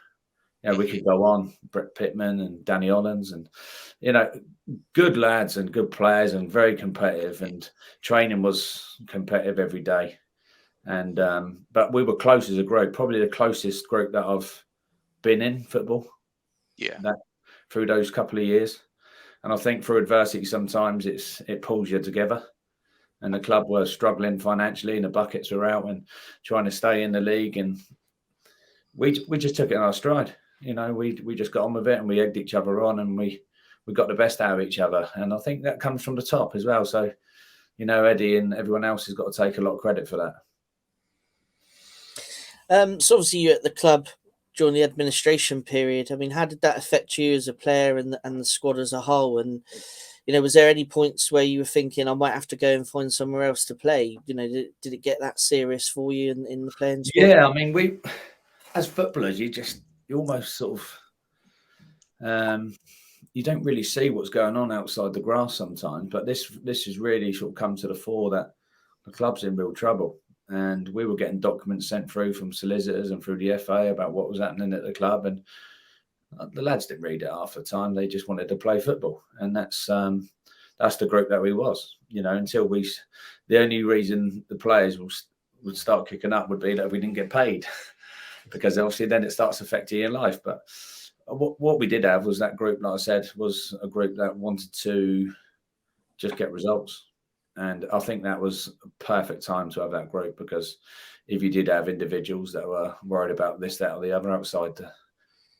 We could go on, Brett Pittman and Danny Hollins, and good lads and good players, and very competitive, and training was competitive every day. And but we were close as a group, probably the closest group that I've been in football. Through those couple of years. And I think through adversity, sometimes it pulls you together. And the club were struggling financially, and the buckets were out and trying to stay in the league. And we just took it in our stride. You know, we just got on with it, and we egged each other on, and we got the best out of each other. And I think that comes from the top as well. So, you know, Eddie and everyone else has got to take a lot of credit for that. So obviously you're at the club during the administration period. I mean, how did that affect you as a player and the squad as a whole? And, you know, was there any points where you were thinking, I might have to go and find somewhere else to play? You know, did it get that serious for you in the playing squad? Yeah, I mean, we, as footballers, you almost sort of, you don't really see what's going on outside the grass sometimes. But this has really sort of come to the fore that the club's in real trouble. And we were getting documents sent through from solicitors and through the FA about what was happening at the club. And the lads didn't read it half the time. They just wanted to play football. And that's the group that we was, you know, until the only reason the players would start kicking up would be that we didn't get paid, because obviously then it starts affecting your life. But what we did have was that group, like I said, was a group that wanted to just get results. And I think that was a perfect time to have that group, because if you did have individuals that were worried about this, that, or the other outside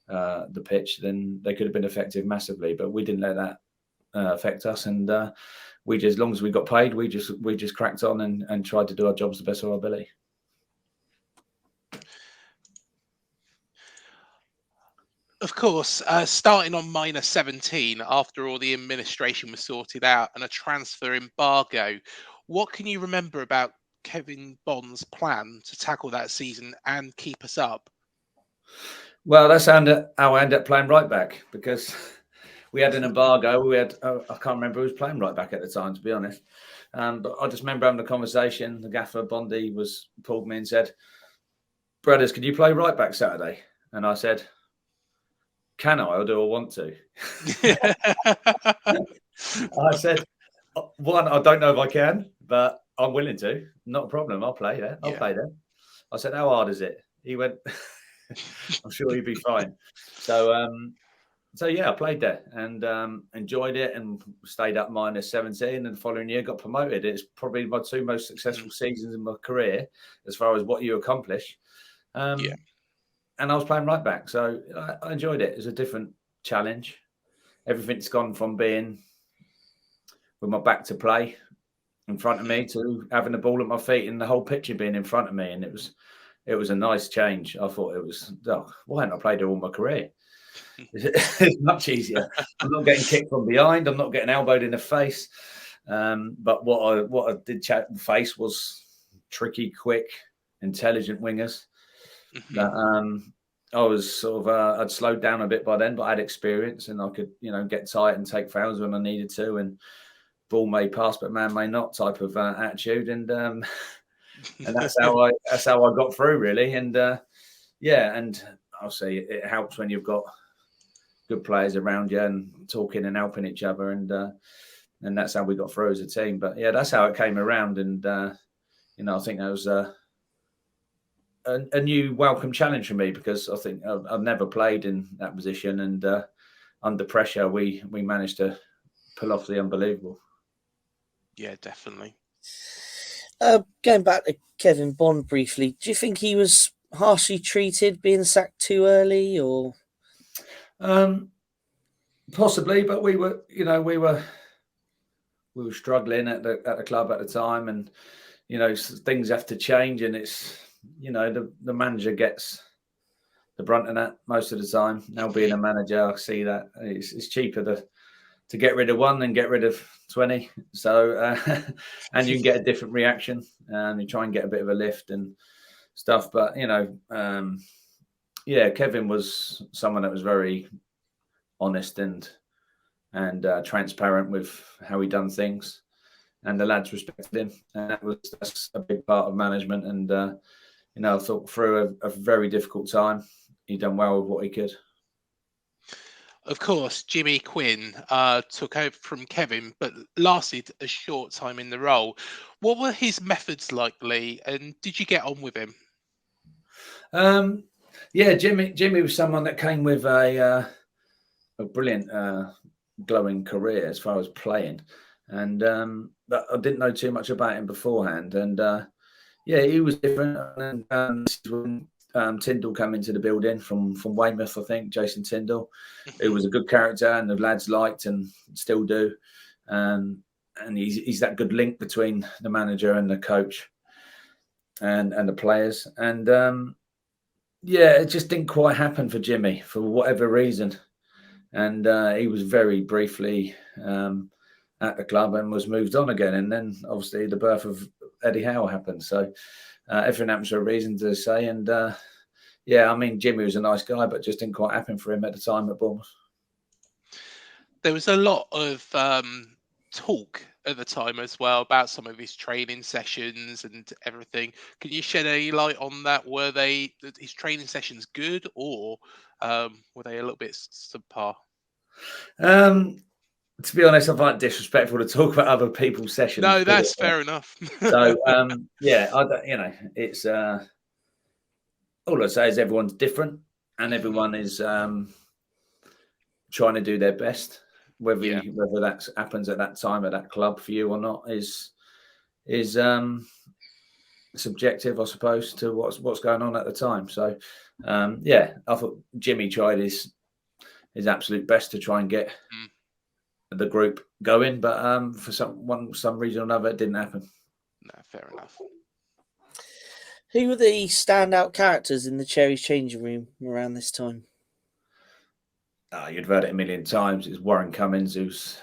the pitch, then they could have been affected massively. But we didn't let that affect us, and we just, as long as we got paid, we just cracked on and tried to do our jobs the best of our ability. Of course, starting on -17 after all the administration was sorted out and a transfer embargo, what can you remember about Kevin Bond's plan to tackle that season and keep us up? Well, that's how I ended up playing right back, because we had an embargo. We had I can't remember who was playing right back at the time, to be honest. But I just remember having a conversation. The gaffer Bondy pulled me and said, "Brothers, can you play right back Saturday?" And I said, "Can I, or do I want to?" I said, "One, I don't know if I can, but I'm willing to. Not a problem. I'll play there. I'll play there." I said, "How hard is it?" He went, "I'm sure you'll be fine." So yeah, I played there and enjoyed it, and stayed up -17. And the following year got promoted. It's probably my two most successful seasons in my career as far as what you accomplish. And I was playing right back, so I enjoyed it. It was a different challenge. Everything's gone from being with my back to play in front of me to having the ball at my feet and the whole picture being in front of me. And it was a nice change. I thought it was, why haven't I played it all my career? It's much easier. I'm not getting kicked from behind. I'm not getting elbowed in the face. But what I did face was tricky, quick, intelligent wingers. That I was sort of I'd slowed down a bit by then, but I had experience, and I could, you know, get tight and take fouls when I needed to, and ball may pass but man may not type of attitude, and that's how I got through, really. And and I'll say it helps when you've got good players around you and talking and helping each other, and that's how we got through as a team. But yeah, that's how it came around, and you know, I think that was a new welcome challenge for me, because I think I've never played in that position, and under pressure we managed to pull off the unbelievable. Yeah, definitely. Going back to Kevin Bond briefly, do you think he was harshly treated, being sacked too early, or? Possibly, but we were struggling at the club at the time, and you know, things have to change, and it's, you know, the manager gets the brunt of that most of the time. Now, being a manager, I see that it's cheaper to get rid of one than get rid of 20. So, and you can get a different reaction, and you try and get a bit of a lift and stuff. But, you know, Kevin was someone that was very honest and transparent with how he done things, and the lads respected him, and that's a big part of management. And you know, I thought through a very difficult time, he done well with what he could. Of course, Jimmy Quinn took over from Kevin, but lasted a short time in the role. What were his methods like, Lee, and did you get on with him? Yeah, Jimmy was someone that came with a brilliant, glowing career as far as playing, and but I didn't know too much about him beforehand. And yeah, he was different. And Tyndall come into the building from Weymouth, I think, Jason Tyndall, who was a good character and the lads liked and still do. And he's that good link between the manager and the coach and the players. And it just didn't quite happen for Jimmy for whatever reason. And he was very briefly at the club and was moved on again. And then obviously the birth of Eddie Howe happened. So everything happens for a reason, to say. And I mean, Jimmy was a nice guy, but just didn't quite happen for him at the time at Bournemouth. There was a lot of talk at the time as well about some of his training sessions and everything. Can you shed any light on that? Were his training sessions good, or were they a little bit subpar? To be honest, I find it disrespectful to talk about other people's sessions. No, that's fair enough. So it's all I say is everyone's different and everyone is trying to do their best. Whether that happens at that time at that club for you or not is subjective, I suppose, to what's going on at the time. So I thought Jimmy tried his absolute best to try and get the group going, but for some reason or another, it didn't happen. No, fair enough. Who were the standout characters in the Cherries changing room around this time? You'd heard it a million times. It's Warren Cummins, who's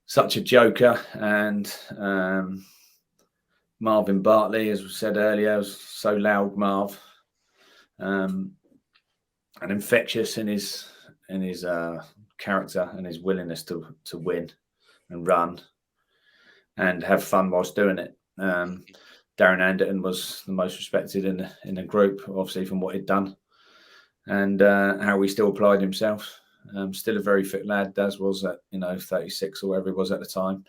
such a joker, and Marvin Bartley, as we said earlier, was so loud, Marv, and infectious in his character and his willingness to win and run and have fun whilst doing it. Darren Anderton was the most respected in the group, obviously from what he'd done and how he still applied himself. Still a very fit lad, Daz was at 36 or whatever he was at the time,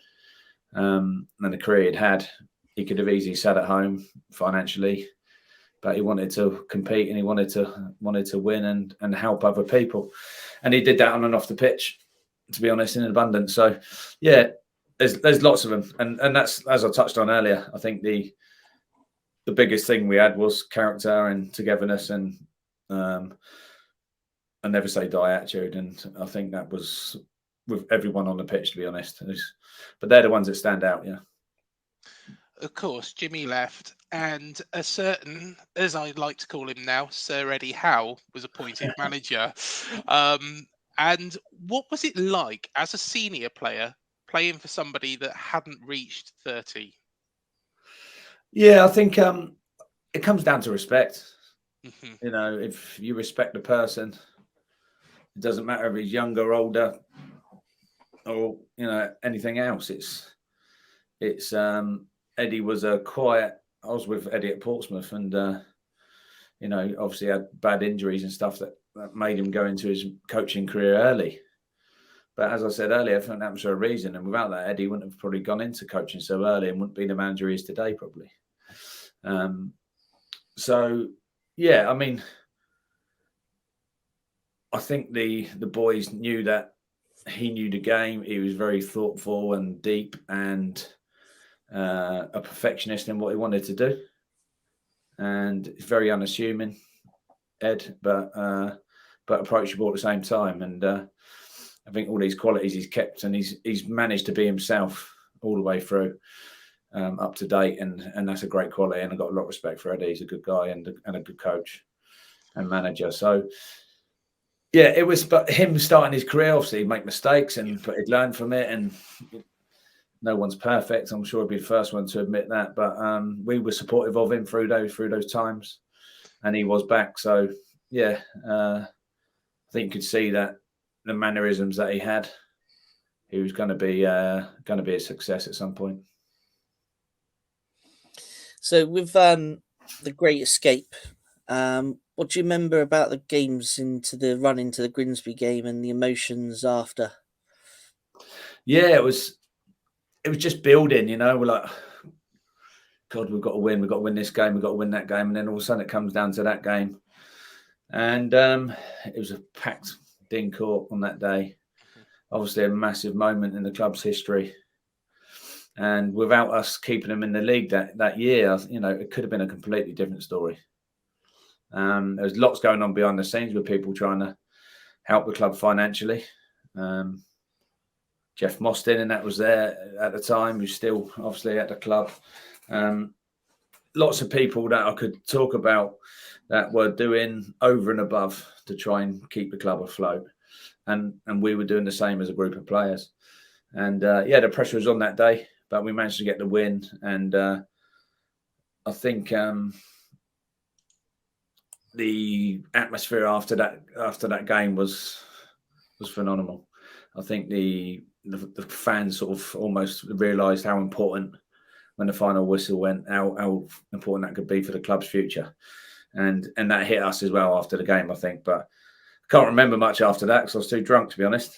and the career he'd had. He could have easily sat at home financially, but he wanted to compete and he wanted to win and help other people, and he did that on and off the pitch, to be honest, in abundance. So there's lots of them, and that's, as I touched on earlier, I think the biggest thing we had was character and togetherness and a never say die attitude, and I think that was with everyone on the pitch, to be honest. But they're the ones that stand out. Of course, Jimmy left, and a certain, as I like to call him now, Sir Eddie Howe was appointed manager. And what was it like as a senior player playing for somebody that hadn't reached 30? Yeah, I think it comes down to respect. If you respect the person, it doesn't matter if he's younger, older, or anything else. It's Eddie was a quiet. I was with Eddie at Portsmouth, and obviously had bad injuries and stuff that made him go into his coaching career early. But as I said earlier, I think that was for a reason, and without that, Eddie wouldn't have probably gone into coaching so early and wouldn't be the manager he is today, probably. I mean, I think the boys knew that he knew the game. He was very thoughtful and deep and a perfectionist in what he wanted to do, and very unassuming, Ed, but approachable at the same time. And I think all these qualities he's kept, and he's managed to be himself all the way through, up to date, and that's a great quality. And I've got a lot of respect for Eddie. He's a good guy and a good coach and manager. So it was, but him starting his career, obviously he'd make mistakes, but he'd learn from it, and no one's perfect. I'm sure he'd be the first one to admit that. But we were supportive of him through those times, and he was back. So I think you could see that the mannerisms that he had, he was going to be a success at some point. So with the Great Escape, what do you remember about the games into the run into the Grimsby game and the emotions after? Yeah, it was just building, we're like, God, we've got to win this game, we've got to win that game. And then all of a sudden it comes down to that game. And it was a packed Dean Court on that day. Obviously a massive moment in the club's history. And without us keeping them in the league that year, it could have been a completely different story. There was lots going on behind the scenes with people trying to help the club financially. Jeff Mostyn, and that was there at the time, who's still obviously at the club. Lots of people that I could talk about that were doing over and above to try and keep the club afloat. And we were doing the same as a group of players. And the pressure was on that day, but we managed to get the win. And I think the atmosphere after that game was phenomenal. I think the fans sort of almost realised how important, when the final whistle went, how important that could be for the club's future, and that hit us as well after the game, I think. But I can't remember much after that because I was too drunk, to be honest.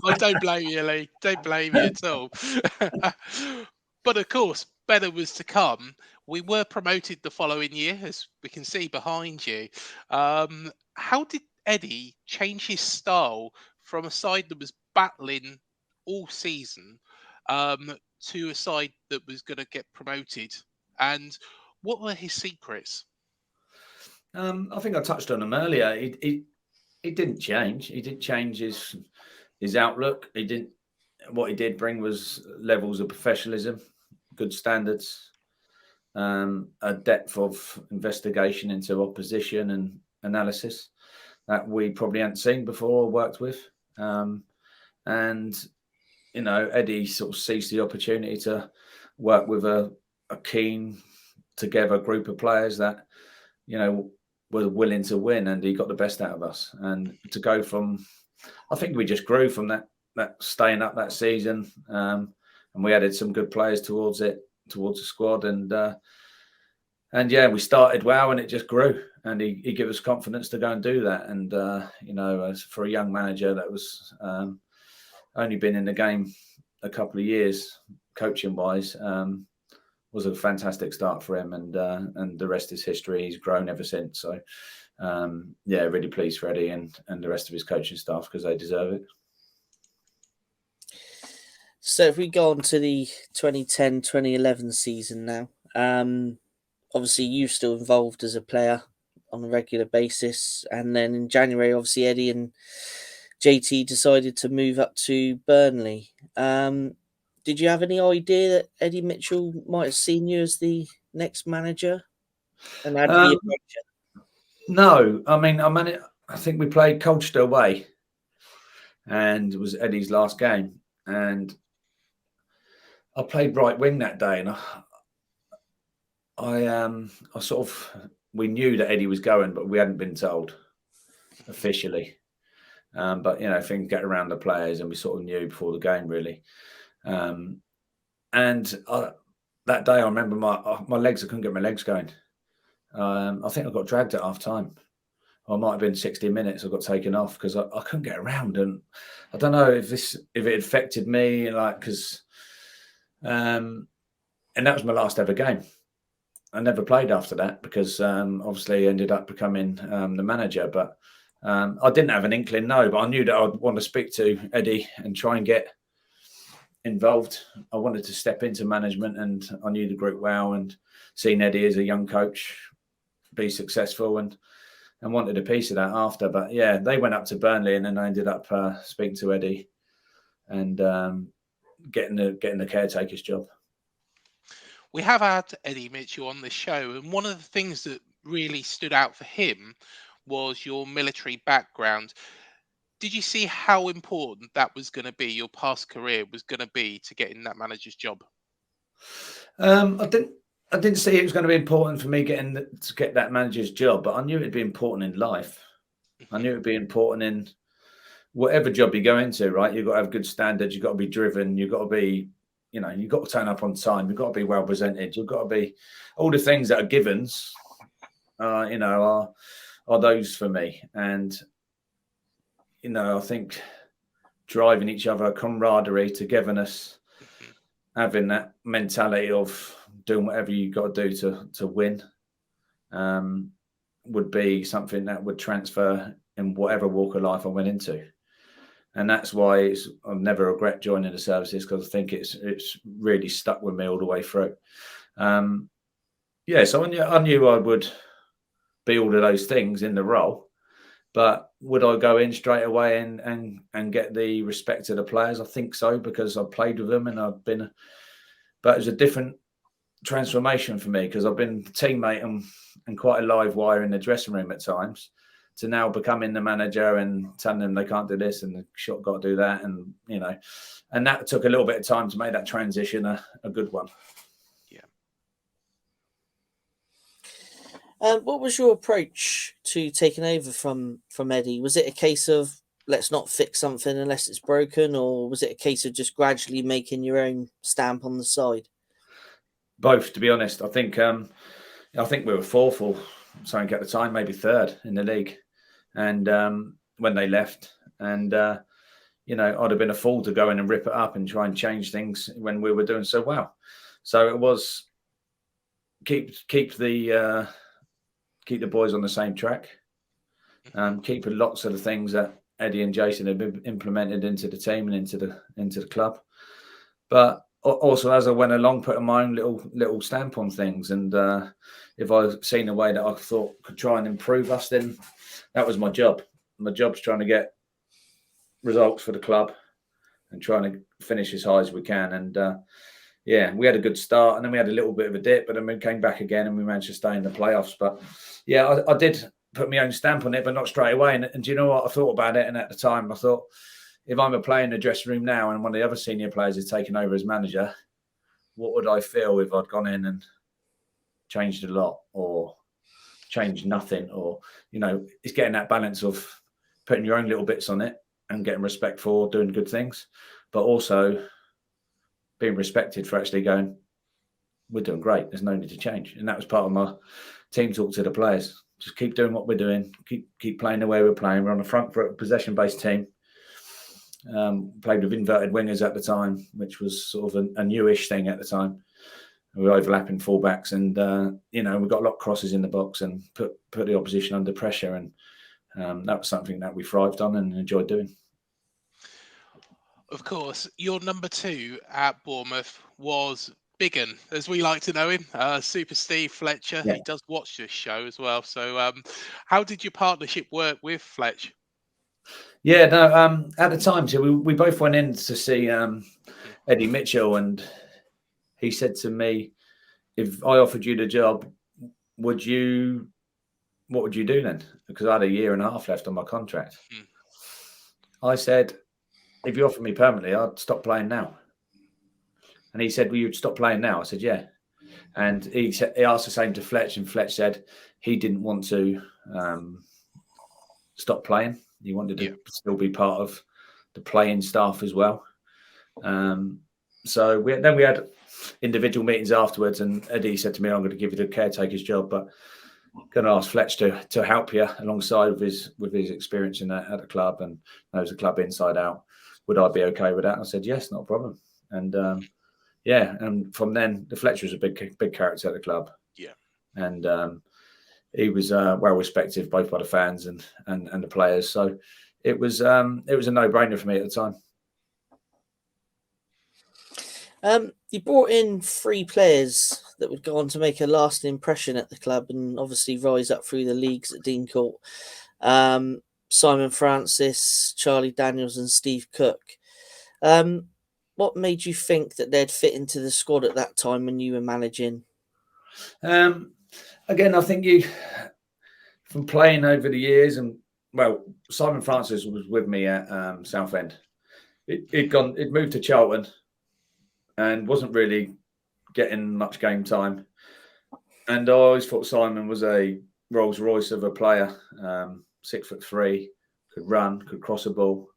Well, don't blame you, Lee. Don't blame you at all. But of course, better was to come. We were promoted the following year, as we can see behind you. How did Eddie change his style from a side that was battling all season to a side that was going to get promoted? And what were his secrets? I think I touched on them earlier. He didn't change. He didn't change his outlook. What he did bring was levels of professionalism, good standards, a depth of investigation into opposition and analysis that we probably hadn't seen before or worked with. And Eddie sort of seized the opportunity to work with a keen together group of players that, were willing to win, and he got the best out of us. And to go from, I think we just grew from that staying up that season, and we added some good players towards the squad, and we started well, and it just grew, and he gave us confidence to go and do that. And as for a young manager that was only been in the game a couple of years, coaching wise, was a fantastic start for him, and the rest is history. He's grown ever since. So really pleased for Eddie and the rest of his coaching staff, because they deserve it. So if we go on to the 2010-2011 season now, obviously you're still involved as a player on a regular basis, and then in January, obviously Eddie and JT decided to move up to Burnley. Did you have any idea that Eddie Mitchell might have seen you as the next manager? And how did he approach it? No, I mean, I think we played Colchester away, and it was Eddie's last game, and I played right wing that day, and I sort of, we knew that Eddie was going, but we hadn't been told officially. But things get around the players, and we sort of knew before the game, really. That day, I remember my legs, I couldn't get my legs going. I think I got dragged at half time. Or it might have been 60 minutes. I got taken off because I couldn't get around, and I don't know if it affected me, because and that was my last ever game. I never played after that because obviously ended up becoming the manager. But I didn't have an inkling, no. But I knew that I'd want to speak to Eddie and try and get involved. I wanted to step into management, and I knew the group well, and seen Eddie as a young coach be successful, and wanted a piece of that after. But they went up to Burnley, and then I ended up speaking to Eddie and getting the caretaker's job. We have had Eddie Mitchell on the show, and one of the things that really stood out for him was your military background. Did you see how important that was going to be, your past career was going to be, to getting that manager's job? I didn't see it was going to be important for me to get that manager's job, but I knew it'd be important in life. I knew it'd be important in whatever job you go into, right? You've got to have good standards. You've got to be driven. You've got to be, you've got to turn up on time. You've got to be well presented. You've got to be, all the things that are givens, are those for me. And, I think driving each other, camaraderie, togetherness, having that mentality of doing whatever you got to do to win, would be something that would transfer in whatever walk of life I went into. And that's why I've never regret joining the services, because I think it's really stuck with me all the way through. So I knew I would be all of those things in the role. But would I go in straight away and get the respect of the players? I think so, because I've played with them and I've been. But it was a different transformation for me, because I've been a teammate and quite a live wire in the dressing room at times, to now becoming the manager and telling them they can't do this and the shot got to do that, and and that took a little bit of time to make that transition a good one. What was your approach to taking over from Eddie? Was it a case of let's not fix something unless it's broken, or was it a case of just gradually making your own stamp on the side? Both, to be honest. I think we were fourth or something at the time, maybe third in the league, and when they left, and I'd have been a fool to go in and rip it up and try and change things when we were doing so well. So it was keep the boys on the same track, keep lots of the things that Eddie and Jason have been implemented into the team and into the club, but also as I went along, putting my own little stamp on things. And if I've seen a way that I thought could try and improve us, then that was my job. My job's trying to get results for the club and trying to finish as high as we can. And we had a good start, and then we had a little bit of a dip, but then we came back again and we managed to stay in the playoffs. But I did put my own stamp on it, but not straight away. And do you know what? I thought about it, and at the time I thought, if I'm a player in the dressing room now and one of the other senior players is taking over as manager, what would I feel if I'd gone in and changed a lot or changed nothing? Or, it's getting that balance of putting your own little bits on it and getting respect for doing good things, but also being respected for actually going, we're doing great, there's no need to change. And that was part of my team talk to the players. Just keep doing what we're doing, keep playing the way we're playing. We're on the front foot, possession-based team. Played with inverted wingers at the time, which was sort of a newish thing at the time. We were overlapping fullbacks, and we got a lot of crosses in the box and put the opposition under pressure, and that was something that we thrived on and enjoyed doing. Of course, your number 2 at Bournemouth was Biggin, as we like to know him, Super Steve Fletcher. Yeah. He does watch this show as well. So how did your partnership work with Fletch? Yeah, no, at the time, so we both went in to see Eddie Mitchell, and he said to me, if I offered you the job, what would you do then? Because I had a year and a half left on my contract. I said, if you offer me permanently, I'd stop playing now. And he said, well, you'd stop playing now? I said, yeah. And he asked the same to Fletch, and Fletch said he didn't want to stop playing. He wanted to still be part of the playing staff as well. So we had individual meetings afterwards, and Eddie said to me, I'm going to give you the caretaker's job, but I'm going to ask Fletch to help you alongside with his experience at the club and knows the club inside out. Would I be okay with that? And I said, yes, not a problem. And and from then, the Fletcher was a big character at the club. Yeah. And he was well respected both by the fans and the players. So it was a no-brainer for me at the time. You brought in 3 players that would go on to make a lasting impression at the club and obviously rise up through the leagues at Dean Court. Simon Francis, Charlie Daniels and Steve Cook. What made you think that they'd fit into the squad at that time when you were managing? Again, I think from playing over the years, and Simon Francis was with me at Southend. It moved to Charlton and wasn't really getting much game time. And I always thought Simon was a Rolls Royce of a player. 6'3", could run, could cross a ball,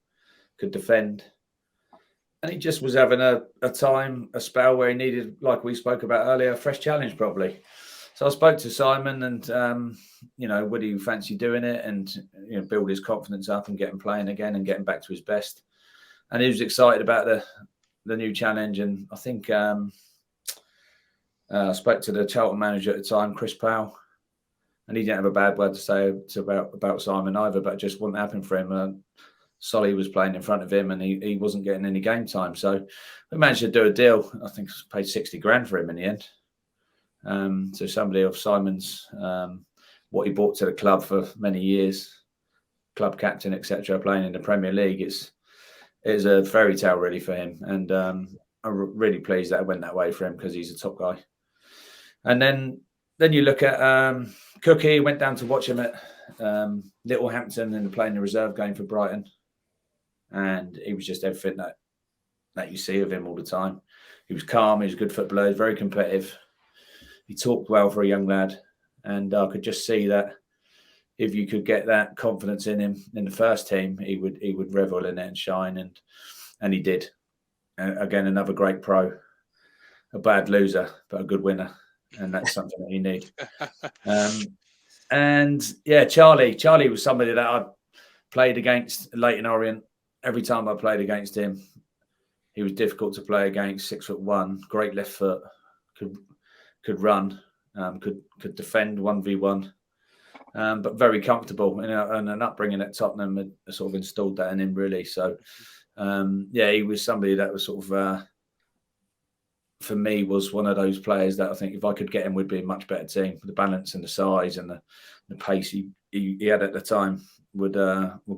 could defend. And he just was having a spell where he needed, like we spoke about earlier, a fresh challenge probably. So I spoke to Simon and, would he fancy doing it and, build his confidence up and get him playing again and getting back to his best. And he was excited about the new challenge. And I think I spoke to the Charlton manager at the time, Chris Powell, and he didn't have a bad word to say about Simon either, but it just wouldn't happen for him. Solly was playing in front of him and he wasn't getting any game time. So we managed to do a deal. I think paid 60 grand for him in the end. So somebody of Simon's what he brought to the club for many years, club captain, etc., playing in the Premier League, it's a fairy tale really for him. And I'm really pleased that it went that way for him because he's a top guy. And then you look at Cookie, went down to watch him at Littlehampton and playing the reserve game for Brighton. And he was just everything that you see of him all the time. He was calm, he was a good footballer, he was very competitive. He talked well for a young lad. And I could just see that if you could get that confidence in him in the first team, he would revel in it and shine. And he did. Again, another great pro, a bad loser, but a good winner. And that's something that you need. And yeah, Charlie was somebody that I played against Leighton Orient. Every time I played against him, he was difficult to play against. 6'1", great left foot, could run, could defend 1v1, but very comfortable. And an upbringing at Tottenham had sort of installed that in him really. So yeah, he was somebody that was sort of for me was one of those players that I think if I could get him, would be a much better team. The balance and the size and the pace he had at the time would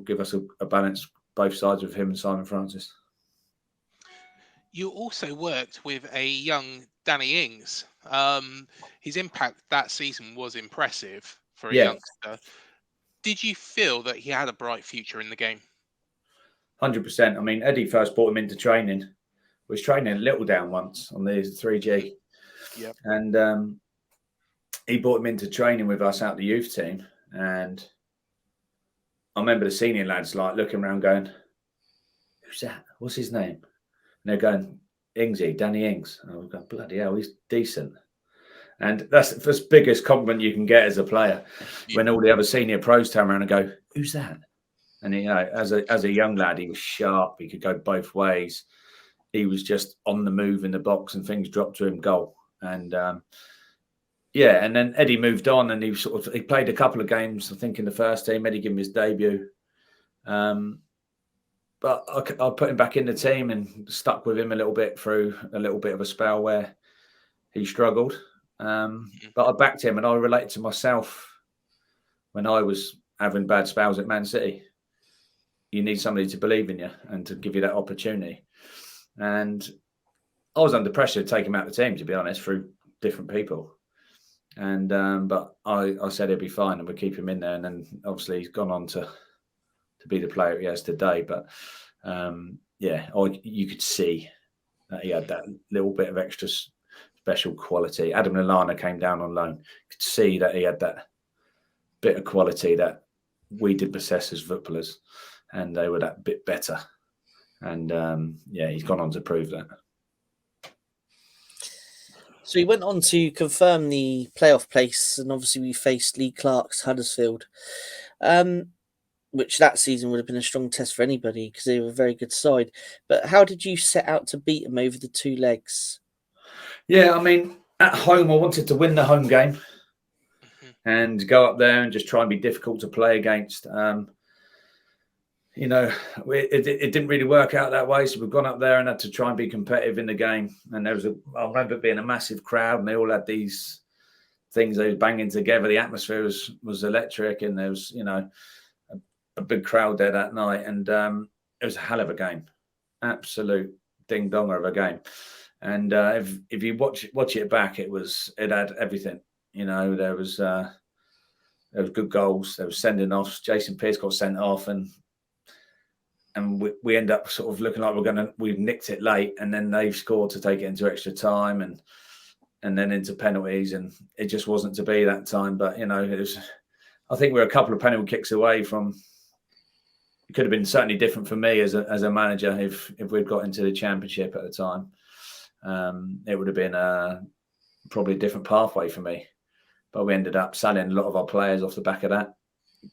give us a balance both sides of him and Simon Francis. You also worked with a young Danny Ings. His impact that season was impressive for a youngster. Did you feel that he had a bright future in the game? 100%. I mean, Eddie first brought him into training. Was training at Littledown once on the 3G. Yep. And he brought him into training with us out the youth team. And I remember the senior lads like looking around going, who's that? What's his name? And they're going, Ingsy, Danny Ings. And I was going, bloody hell, he's decent. And that's the biggest compliment you can get as a player. Yeah. When all the other senior pros turn around and go, who's that? And he, as a young lad, he was sharp. He could go both ways. He was just on the move in the box and things dropped to him goal. And yeah, and then Eddie moved on and he played a couple of games, I think, in the first team. Eddie gave him his debut. But I put him back in the team and stuck with him a little bit through a little bit of a spell where he struggled. But I backed him and I related to myself when I was having bad spells at Man City. You need somebody to believe in you and to give you that opportunity. And I was under pressure to take him out of the team, to be honest, through different people. And but I said he'd be fine and we'd keep him in there. And then obviously he's gone on to be the player he has today. But yeah, you could see that he had that little bit of extra special quality. Adam Lallana came down on loan. You could see that he had that bit of quality that we did possess as footballers, and they were that bit better. And yeah, he's gone on to prove that. So he went on to confirm the playoff place, and obviously we faced Lee Clark's Huddersfield, which that season would have been a strong test for anybody because they were a very good side. But how did you set out to beat them over the two legs? Yeah, I mean, at home, I wanted to win the home game and go up there and just try and be difficult to play against. You know, it didn't really work out that way. So we've gone up there and had to try and be competitive in the game. And I remember it being a massive crowd and they all had these things they were banging together. The atmosphere was electric and there was, you know, a big crowd there that night. And it was a hell of a game. Absolute ding-donger of a game. And if you watch it back, it had everything. You know, there was good goals. There was sending offs. Jason Pearce got sent off and we end up sort of looking like we've nicked it late, and then they've scored to take it into extra time and then into penalties, and it just wasn't to be that time. But you know, I think we're a couple of penalty kicks away from. It could have been certainly different for me as a manager if we'd got into the Championship at the time. It would have been probably a different pathway for me. But we ended up selling a lot of our players off the back of that.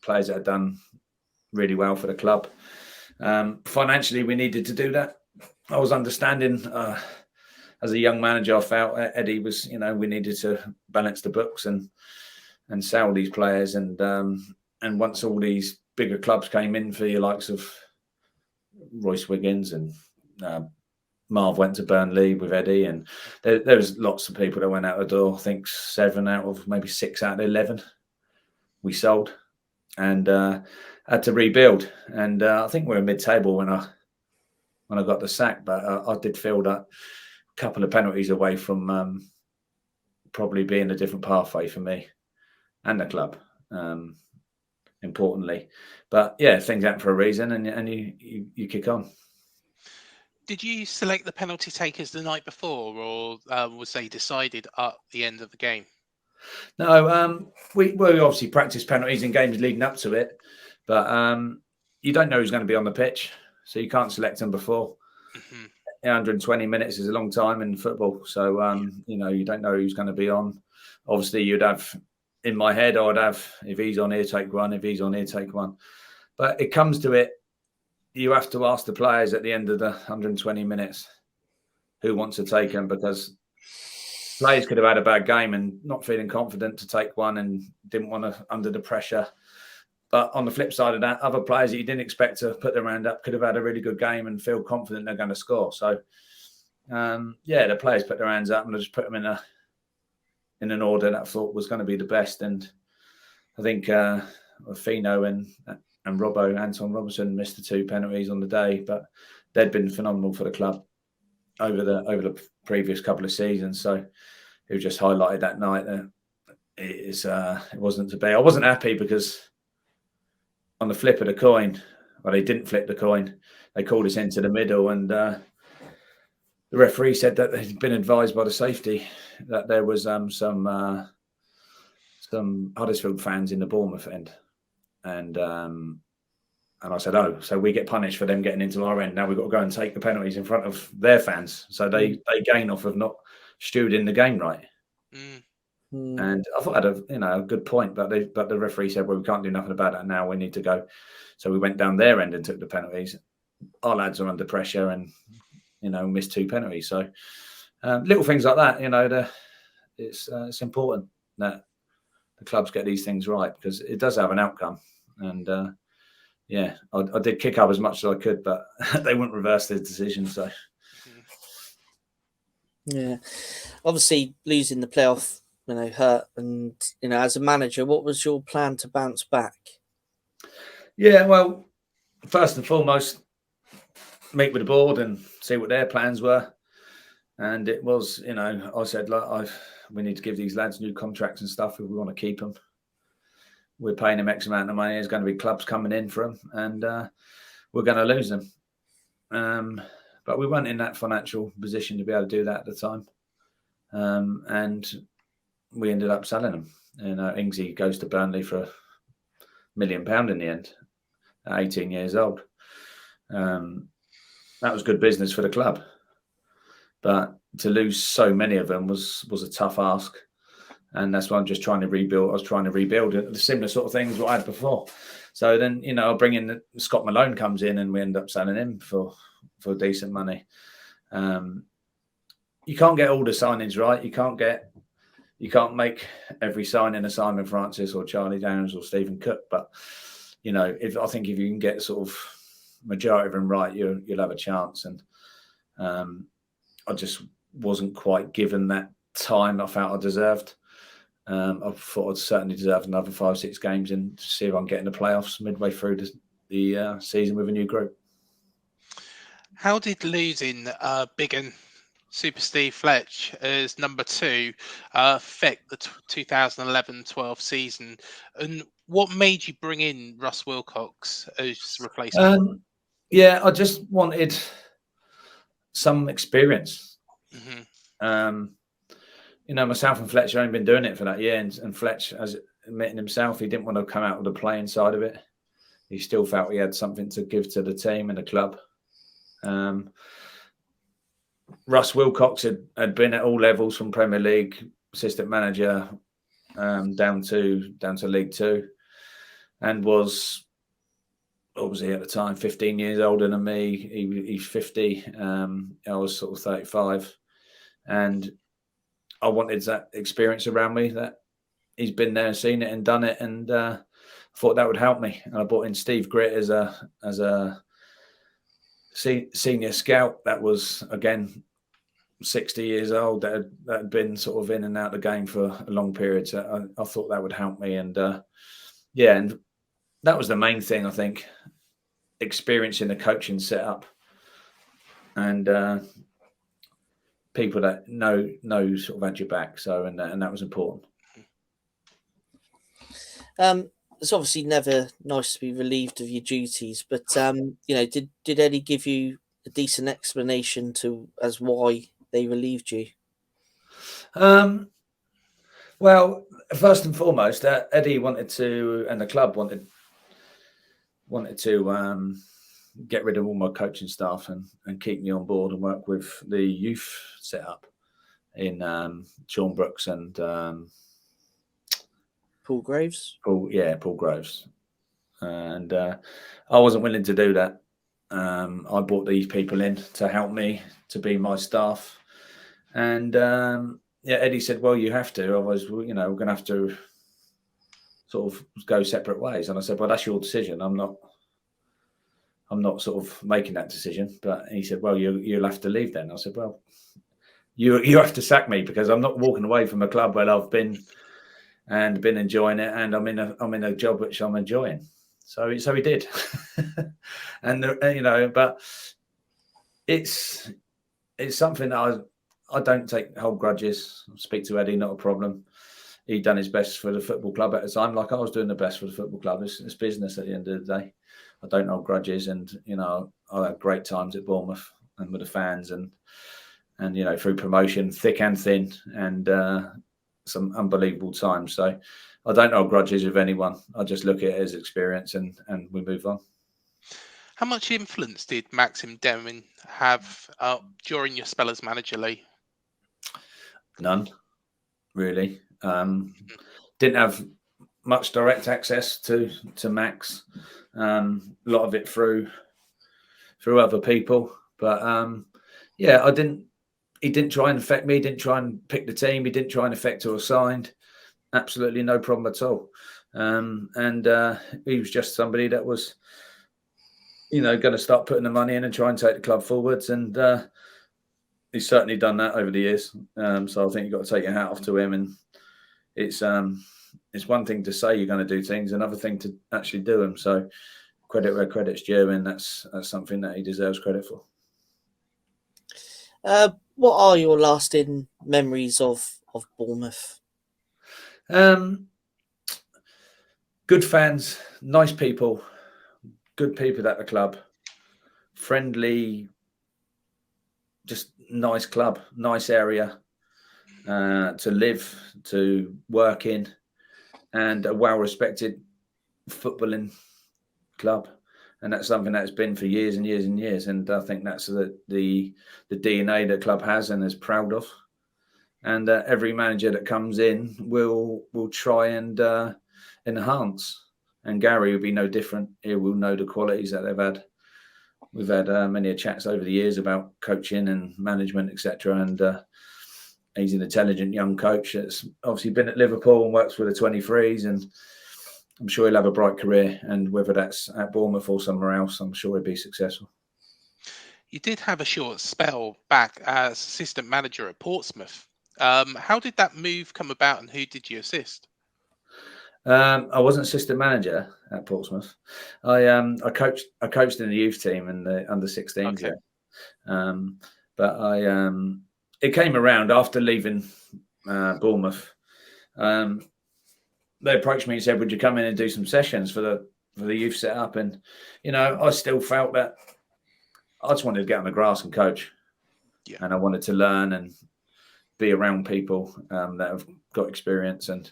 Players that had done really well for the club. Financially, we needed to do that. I was understanding as a young manager, I felt Eddie was, you know, we needed to balance the books and sell these players. And once all these bigger clubs came in for your likes of Royce Wiggins and Marv went to Burnley with Eddie, and there was lots of people that went out the door. I think 7 out of maybe 6 out of 11 we sold and had to rebuild. And I think we were mid-table when I got the sack, but I did feel that a couple of penalties away from probably being a different pathway for me and the club, importantly. But yeah, things happen for a reason, and you kick on. Did you select the penalty takers the night before, or was they decided at the end of the game? No, we obviously practice penalties in games leading up to it, but you don't know who's going to be on the pitch, so you can't select them before. 120 minutes is a long time in football, so you don't know who's going to be on. Obviously, you'd have in my head, I would have, if he's on here, take one. If he's on here, take one. But it comes to it, you have to ask the players at the end of the 120 minutes who wants to take them, because players could have had a bad game and not feeling confident to take one and didn't want to under the pressure. But on the flip side of that, other players that you didn't expect to put their hand up could have had a really good game and feel confident they're going to score. So, the players put their hands up and I just put them in an order that I thought was going to be the best. And I think Fino and Anton Robinson missed the 2 penalties on the day, but they'd been phenomenal for the club over the previous couple of seasons. So it was just highlighted that night that it wasn't to be. I wasn't happy because on the flip of the coin, well, they didn't flip the coin. They called us into the middle, and the referee said that they'd been advised by the safety that there was some Huddersfield fans in the Bournemouth end, and I said, oh, so we get punished for them getting into our end. Now we've got to go and take the penalties in front of their fans, so they gain off of not stewarding the game right. And I thought I had a good point, but the referee said, well, we can't do nothing about that now. We need to go. So we went down their end and took the penalties. Our lads are under pressure and, missed 2 penalties. So little things like that, it's important that the clubs get these things right, because it does have an outcome. And I did kick up as much as I could, but they wouldn't reverse their decision. So yeah, obviously losing the playoff, hurt. And as a manager, what was your plan to bounce back? Yeah, well, first and foremost, meet with the board and see what their plans were. And it was, I said, look, we need to give these lads new contracts and stuff if we want to keep them. We're paying them X amount of money. There's going to be clubs coming in for them, and we're going to lose them. But we weren't in that financial position to be able to do that at the time. And we ended up selling them. Ingsy goes to Burnley for £1 million in the end, at 18 years old. That was good business for the club. But to lose so many of them was a tough ask. And that's why I'm just trying to rebuild. I was trying to rebuild it, the similar sort of things what I had before. So then, I'll bring in Scott Malone comes in, and we end up selling him for decent money. You can't get all the signings right. You can't make every signing a Simon Francis or Charlie Downs or Stephen Cook. But I think if you can get sort of majority of them right, you'll have a chance. And I just wasn't quite given that time I felt I deserved. I thought I'd certainly deserve another 5-6 games in to see if I can get in the playoffs midway through the season with a new group. How did losing Biggin Super Steve Fletch as number 2 affect the 2011-12 season? And what made you bring in Russ Wilcox as replacement? I just wanted some experience. Myself and Fletch have only been doing it for that year, and Fletch, as admitting himself, he didn't want to come out with the playing side of it. He still felt he had something to give to the team and the club. Russ Wilcox had been at all levels, from Premier League assistant manager down to League Two, and was, what was he at the time, 15 years older than me. He's 50. I was sort of 35, and I wanted that experience around me, that he's been there, seen it and done it, and I thought that would help me. And I brought in Steve Gritt as a senior scout that was, again, 60 years old, that had been sort of in and out of the game for a long period. So I thought that would help me. And yeah, and that was the main thing, I think, experiencing the coaching setup and people that know sort of had your back. So and that was important. It's obviously never nice to be relieved of your duties, but did Eddie give you a decent explanation as why they relieved you? Well, first and foremost, Eddie wanted to, and the club wanted to get rid of all my coaching staff and keep me on board and work with the youth setup in Sean Brooks and Paul Graves. Paul Graves, and I wasn't willing to do that. I brought these people in to help me, to be my staff, and Eddie said, "Well, you have to. Otherwise, we're going to have to sort of go separate ways." And I said, "Well, that's your decision. I'm not sort of making that decision." But he said, "Well, you'll have to leave then." I said, "Well, you have to sack me, because I'm not walking away from a club where I've been enjoying it, and I'm in a job which I'm enjoying." So he did, and but it's something that I don't hold grudges. Speak to Eddie, not a problem. He'd done his best for the football club at the time, like I was doing the best for the football club. It's business at the end of the day. I don't hold grudges, and I had great times at Bournemouth and with the fans, and through promotion, thick and thin, and some unbelievable times. So I don't hold grudges with anyone. I just look at it as experience, and we move on. How much influence did Maxim Damron have during your spell as manager, Lee? None, really. Didn't have much direct access to Max. A lot of it through other people, but I didn't. He didn't try and affect me. He didn't try and pick the team. He didn't try and affect who I signed. Absolutely no problem at all. And he was just somebody that was, going to start putting the money in and try and take the club forwards. And he's certainly done that over the years. So I think you've got to take your hat off to him. And it's one thing to say you're going to do things, another thing to actually do them. So credit where credit's due, and that's something that he deserves credit for. What are your lasting memories of Bournemouth? Good fans, nice people, good people at the club, friendly, just nice club, nice area to live, to work in, and a well-respected footballing club. And that's something that's been for years and years and years. And I think that's the DNA the club has and is proud of. And every manager that comes in will try and enhance. And Gary will be no different. He will know the qualities that they've had. We've had many chats over the years about coaching and management, etc. And he's an intelligent young coach that's obviously been at Liverpool and works with the 23s, and I'm sure he'll have a bright career, and whether that's at Bournemouth or somewhere else, I'm sure he'll be successful. You did have a short spell back as assistant manager at Portsmouth. How did that move come about, and who did you assist? I wasn't assistant manager at Portsmouth. I coached in the youth team and the under 16s. Okay. Yeah. But it came around after leaving Bournemouth. They approached me and said, "Would you come in and do some sessions for the youth setup?" And I still felt that I just wanted to get on the grass and coach, and I wanted to learn and be around people that have got experience. And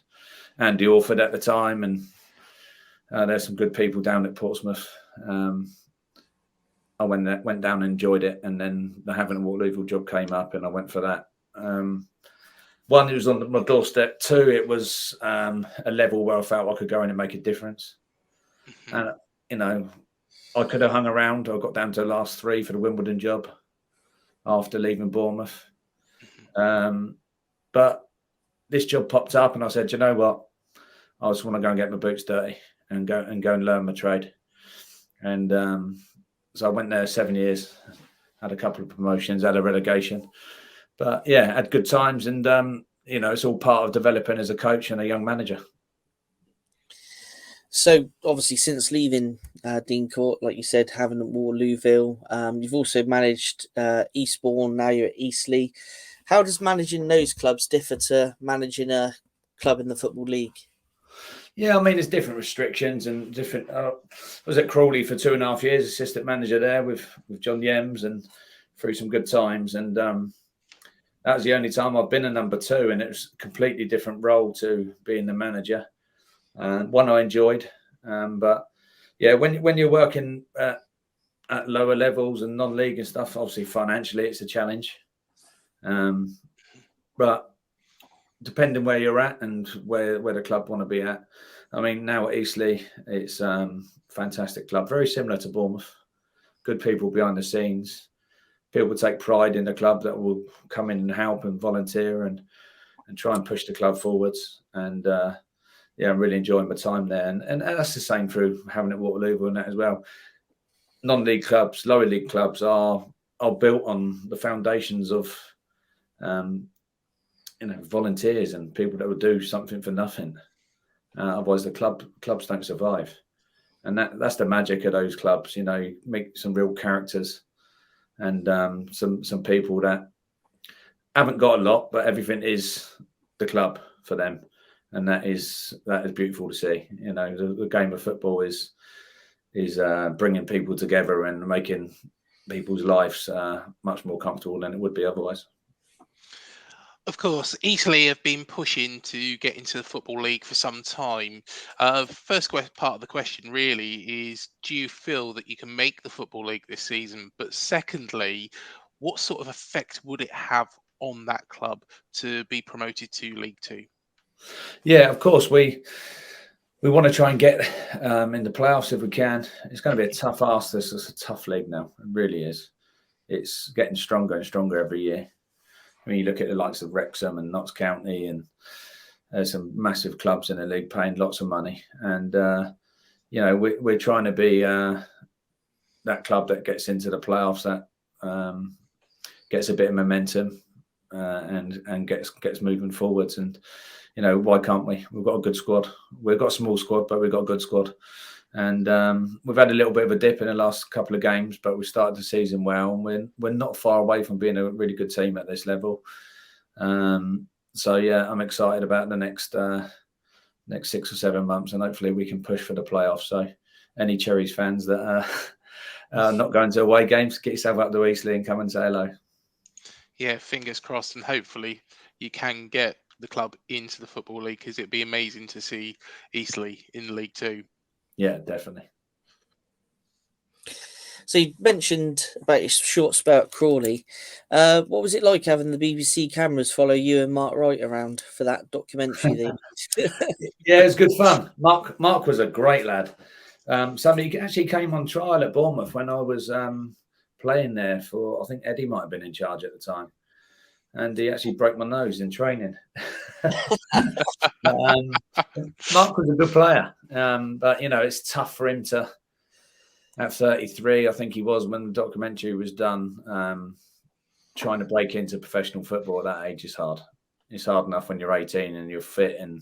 Andy Orford at the time, and there's some good people down at Portsmouth. I went down and enjoyed it, and then the Havant and Waterlooville job came up, and I went for that. One, it was on my doorstep. Two, it was a level where I felt I could go in and make a difference. And I could have hung around. I got down to the last three for the Wimbledon job after leaving Bournemouth. But this job popped up, and I said, "You know what? I just want to go and get my boots dirty and go and learn my trade." And so I went there 7 years, had a couple of promotions, had a relegation, but yeah, had good times. And it's all part of developing as a coach and a young manager. So obviously, since leaving Dean Court, like you said, having Waterlooville, you've also managed Eastbourne. Now you're at Eastleigh. How does managing those clubs differ to managing a club in the Football League? Yeah, I mean, there's different restrictions and different. I was at Crawley for 2.5 years, assistant manager there with John Yems, and through some good times. And that was the only time I've been a number two, and it was a completely different role to being the manager. One I enjoyed, but yeah, when you're working at lower levels and non-league and stuff, obviously financially it's a challenge. But depending where you're at and where the club want to be at, I mean, now at Eastleigh, it's fantastic club, very similar to Bournemouth. Good people behind the scenes. People take pride in the club that will come in and help and volunteer and try and push the club forwards. And yeah, I'm really enjoying my time there. And that's the same through having at Waterloo and that as well. Non-league clubs, lower league clubs are built on the foundations of volunteers and people that will do something for nothing. Otherwise, the clubs don't survive. And that's the magic of those clubs. You meet some real characters and some people that haven't got a lot, but everything is the club for them. And that is beautiful to see. The game of football is bringing people together and making people's lives much more comfortable than it would be otherwise. Of course, Eastleigh have been pushing to get into the Football League for some time. First part of the question really is, do you feel that you can make the Football League this season? But secondly, what sort of effect would it have on that club to be promoted to League Two? Yeah, of course, we want to try and get in the playoffs if we can. It's going to be a tough ask. This is a tough league now. It really is. It's getting stronger and stronger every year. I mean, you look at the likes of Wrexham and Notts County, and there's some massive clubs in the league paying lots of money. And, we're trying to be that club that gets into the playoffs, that gets a bit of momentum and gets moving forwards. And, why can't we? We've got a good squad. We've got a small squad, but we've got a good squad. And we've had a little bit of a dip in the last couple of games, but we started the season well, and we're not far away from being a really good team at this level. So yeah, I'm excited about the next 6 or 7 months, and hopefully we can push for the playoffs. So any Cherries fans that are not going to away games, get yourself up to Eastleigh and come and say hello. Yeah, fingers crossed, and hopefully you can get the club into the Football League, because it'd be amazing to see Eastleigh in League Two. Yeah, definitely. So you mentioned about your short spell at Crawley. What was it like having the BBC cameras follow you and Mark Wright around for that documentary? Yeah, it was good fun. Mark was a great lad. Somebody actually came on trial at Bournemouth when I was playing there for, I think Eddie might have been in charge at the time. And he actually broke my nose in training. Mark was a good player. But, it's tough for him to, at 33, I think he was when the documentary was done, trying to break into professional football at that age is hard. It's hard enough when you're 18 and you're fit. And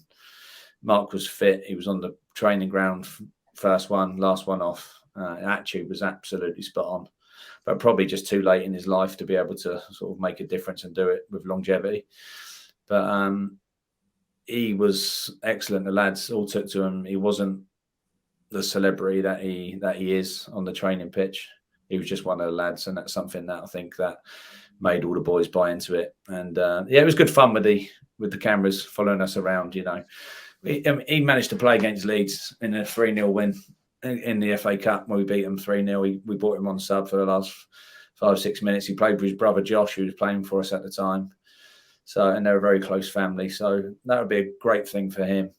Mark was fit. He was on the training ground, first one, last one off. Attitude was absolutely spot on. But probably just too late in his life to be able to sort of make a difference and do it with longevity. But he was excellent. The lads all took to him. He wasn't the celebrity that he is on the training pitch. He was just one of the lads, and that's something that I think that made all the boys buy into it. And yeah, it was good fun with the cameras following us around. He managed to play against Leeds in a 3-0 win in the FA Cup when we beat them 3-0. We brought him on sub for the last 5-6 minutes. He played with his brother Josh, who was playing for us at the time. And they're a very close family. So that would be a great thing for him.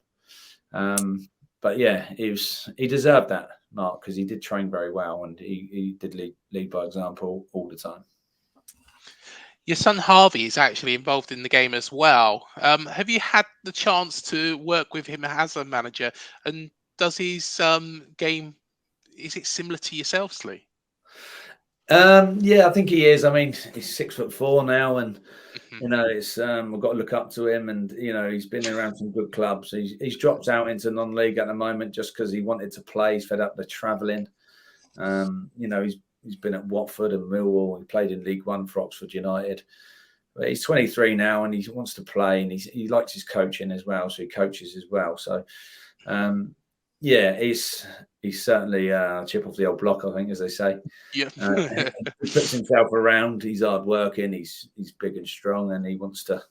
But yeah, he deserved that, Mark, because he did train very well, and he did lead by example all the time. Your son Harvey is actually involved in the game as well. Have you had the chance to work with him as a manager? And does his game, is it similar to yourself, Lee? Yeah, I think he is. I mean, he's 6'4" now, and Mhm. you know, it's I've got to look up to him, and you know, he's been around some good clubs. He's dropped out into non-league at the moment just because he wanted to play. He's fed up the travelling. You know, he's been at Watford and Millwall. He played in League One for Oxford United. But he's 23 now, and he wants to play, and he likes his coaching as well, so he coaches as well. So, yeah, he's certainly a chip off the old block, I think, as they say. Yeah. He puts himself around. He's hard working. He's big and strong, and he wants to.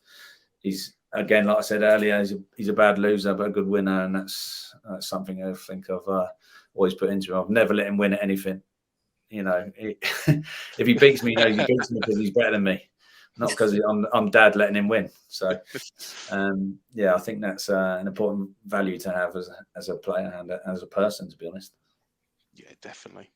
He's again, like I said earlier, he's a bad loser but a good winner, and that's something I think I've always put into him. I've never let him win at anything. You know, if he beats me, he knows he beats me because he's better than me, not because I'm dad letting him win. So, yeah, I think that's an important value to have as a player and as a person, to be honest. Yeah, definitely.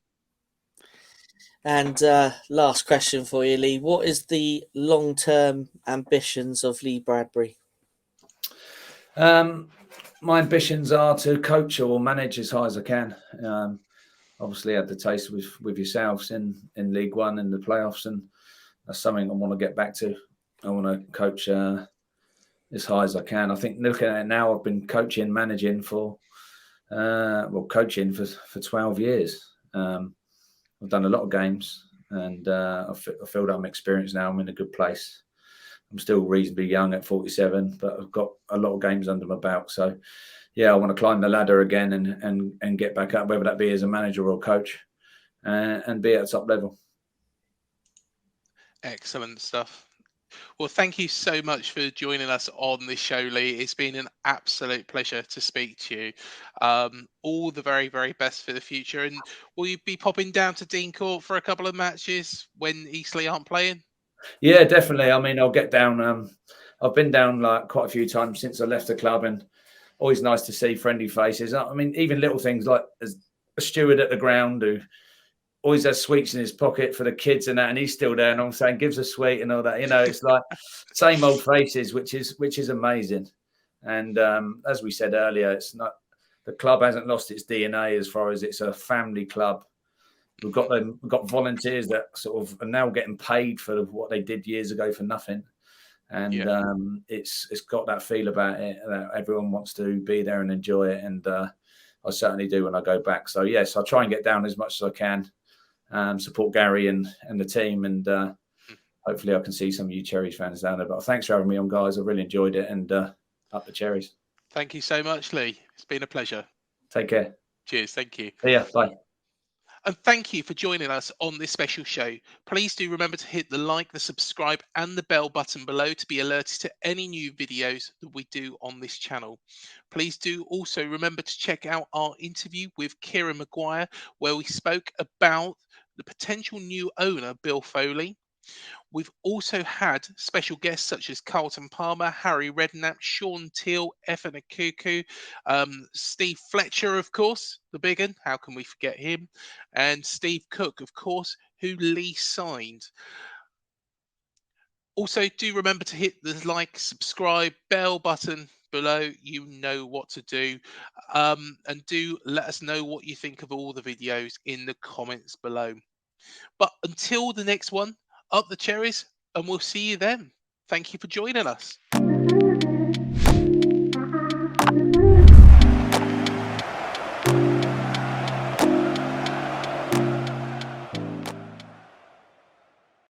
And last question for you, Lee. What is the long-term ambitions of Lee Bradbury? My ambitions are to coach or manage as high as I can. Obviously, I had the taste with yourselves in League One in the playoffs, and that's something I want to get back to. I want to coach as high as I can. I think looking at it now, I've been coaching, managing coaching for 12 years. I've done a lot of games, and I feel that I'm experienced now. I'm in a good place. I'm still reasonably young at 47, but I've got a lot of games under my belt. So, yeah, I want to climb the ladder again and get back up, whether that be as a manager or coach, and be at the top level. Excellent stuff. Well, thank you so much for joining us on this show, Lee. It's been an absolute pleasure to speak to you. All the very, very best for the future. And will you be popping down to Dean Court for a couple of matches when Eastleigh aren't playing? Yeah, definitely. I mean, I'll get down. I've been down like quite a few times since I left the club, and always nice to see friendly faces. I mean, even little things like a steward at the ground who always has sweets in his pocket for the kids and that, and he's still there, and I'm saying gives a sweet and all that. You know, it's like same old faces, which is amazing. And as we said earlier, it's not the club hasn't lost its DNA as far as it's a family club. We've got volunteers that sort of are now getting paid for what they did years ago for nothing. And it's got that feel about it that everyone wants to be there and enjoy it, and I certainly do when I go back. So yes, I'll try and get down as much as I can, support Gary and the team, and hopefully I can see some of you Cherries fans down there. But thanks for having me on, guys. I really enjoyed it, and up the Cherries. Thank you so much, Lee. It's been a pleasure. Take care. Cheers. Thank you. See ya. Bye. And thank you for joining us on this special show. Please do remember to hit the like, the subscribe, and the bell button below to be alerted to any new videos that we do on this channel. Please do also remember to check out our interview with Kieran Maguire, where we spoke about the potential new owner, Bill Foley. We've also had special guests such as Carlton Palmer, Harry Redknapp, Sean Teal, Efan Akuku, Steve Fletcher, of course, the big one. How can we forget him? And Steve Cook, of course, who Lee signed. Also, do remember to hit the like, subscribe, bell button below. You know what to do. And do let us know what you think of all the videos in the comments below. But until the next one, up the Cherries, and we'll see you then. Thank you for joining us.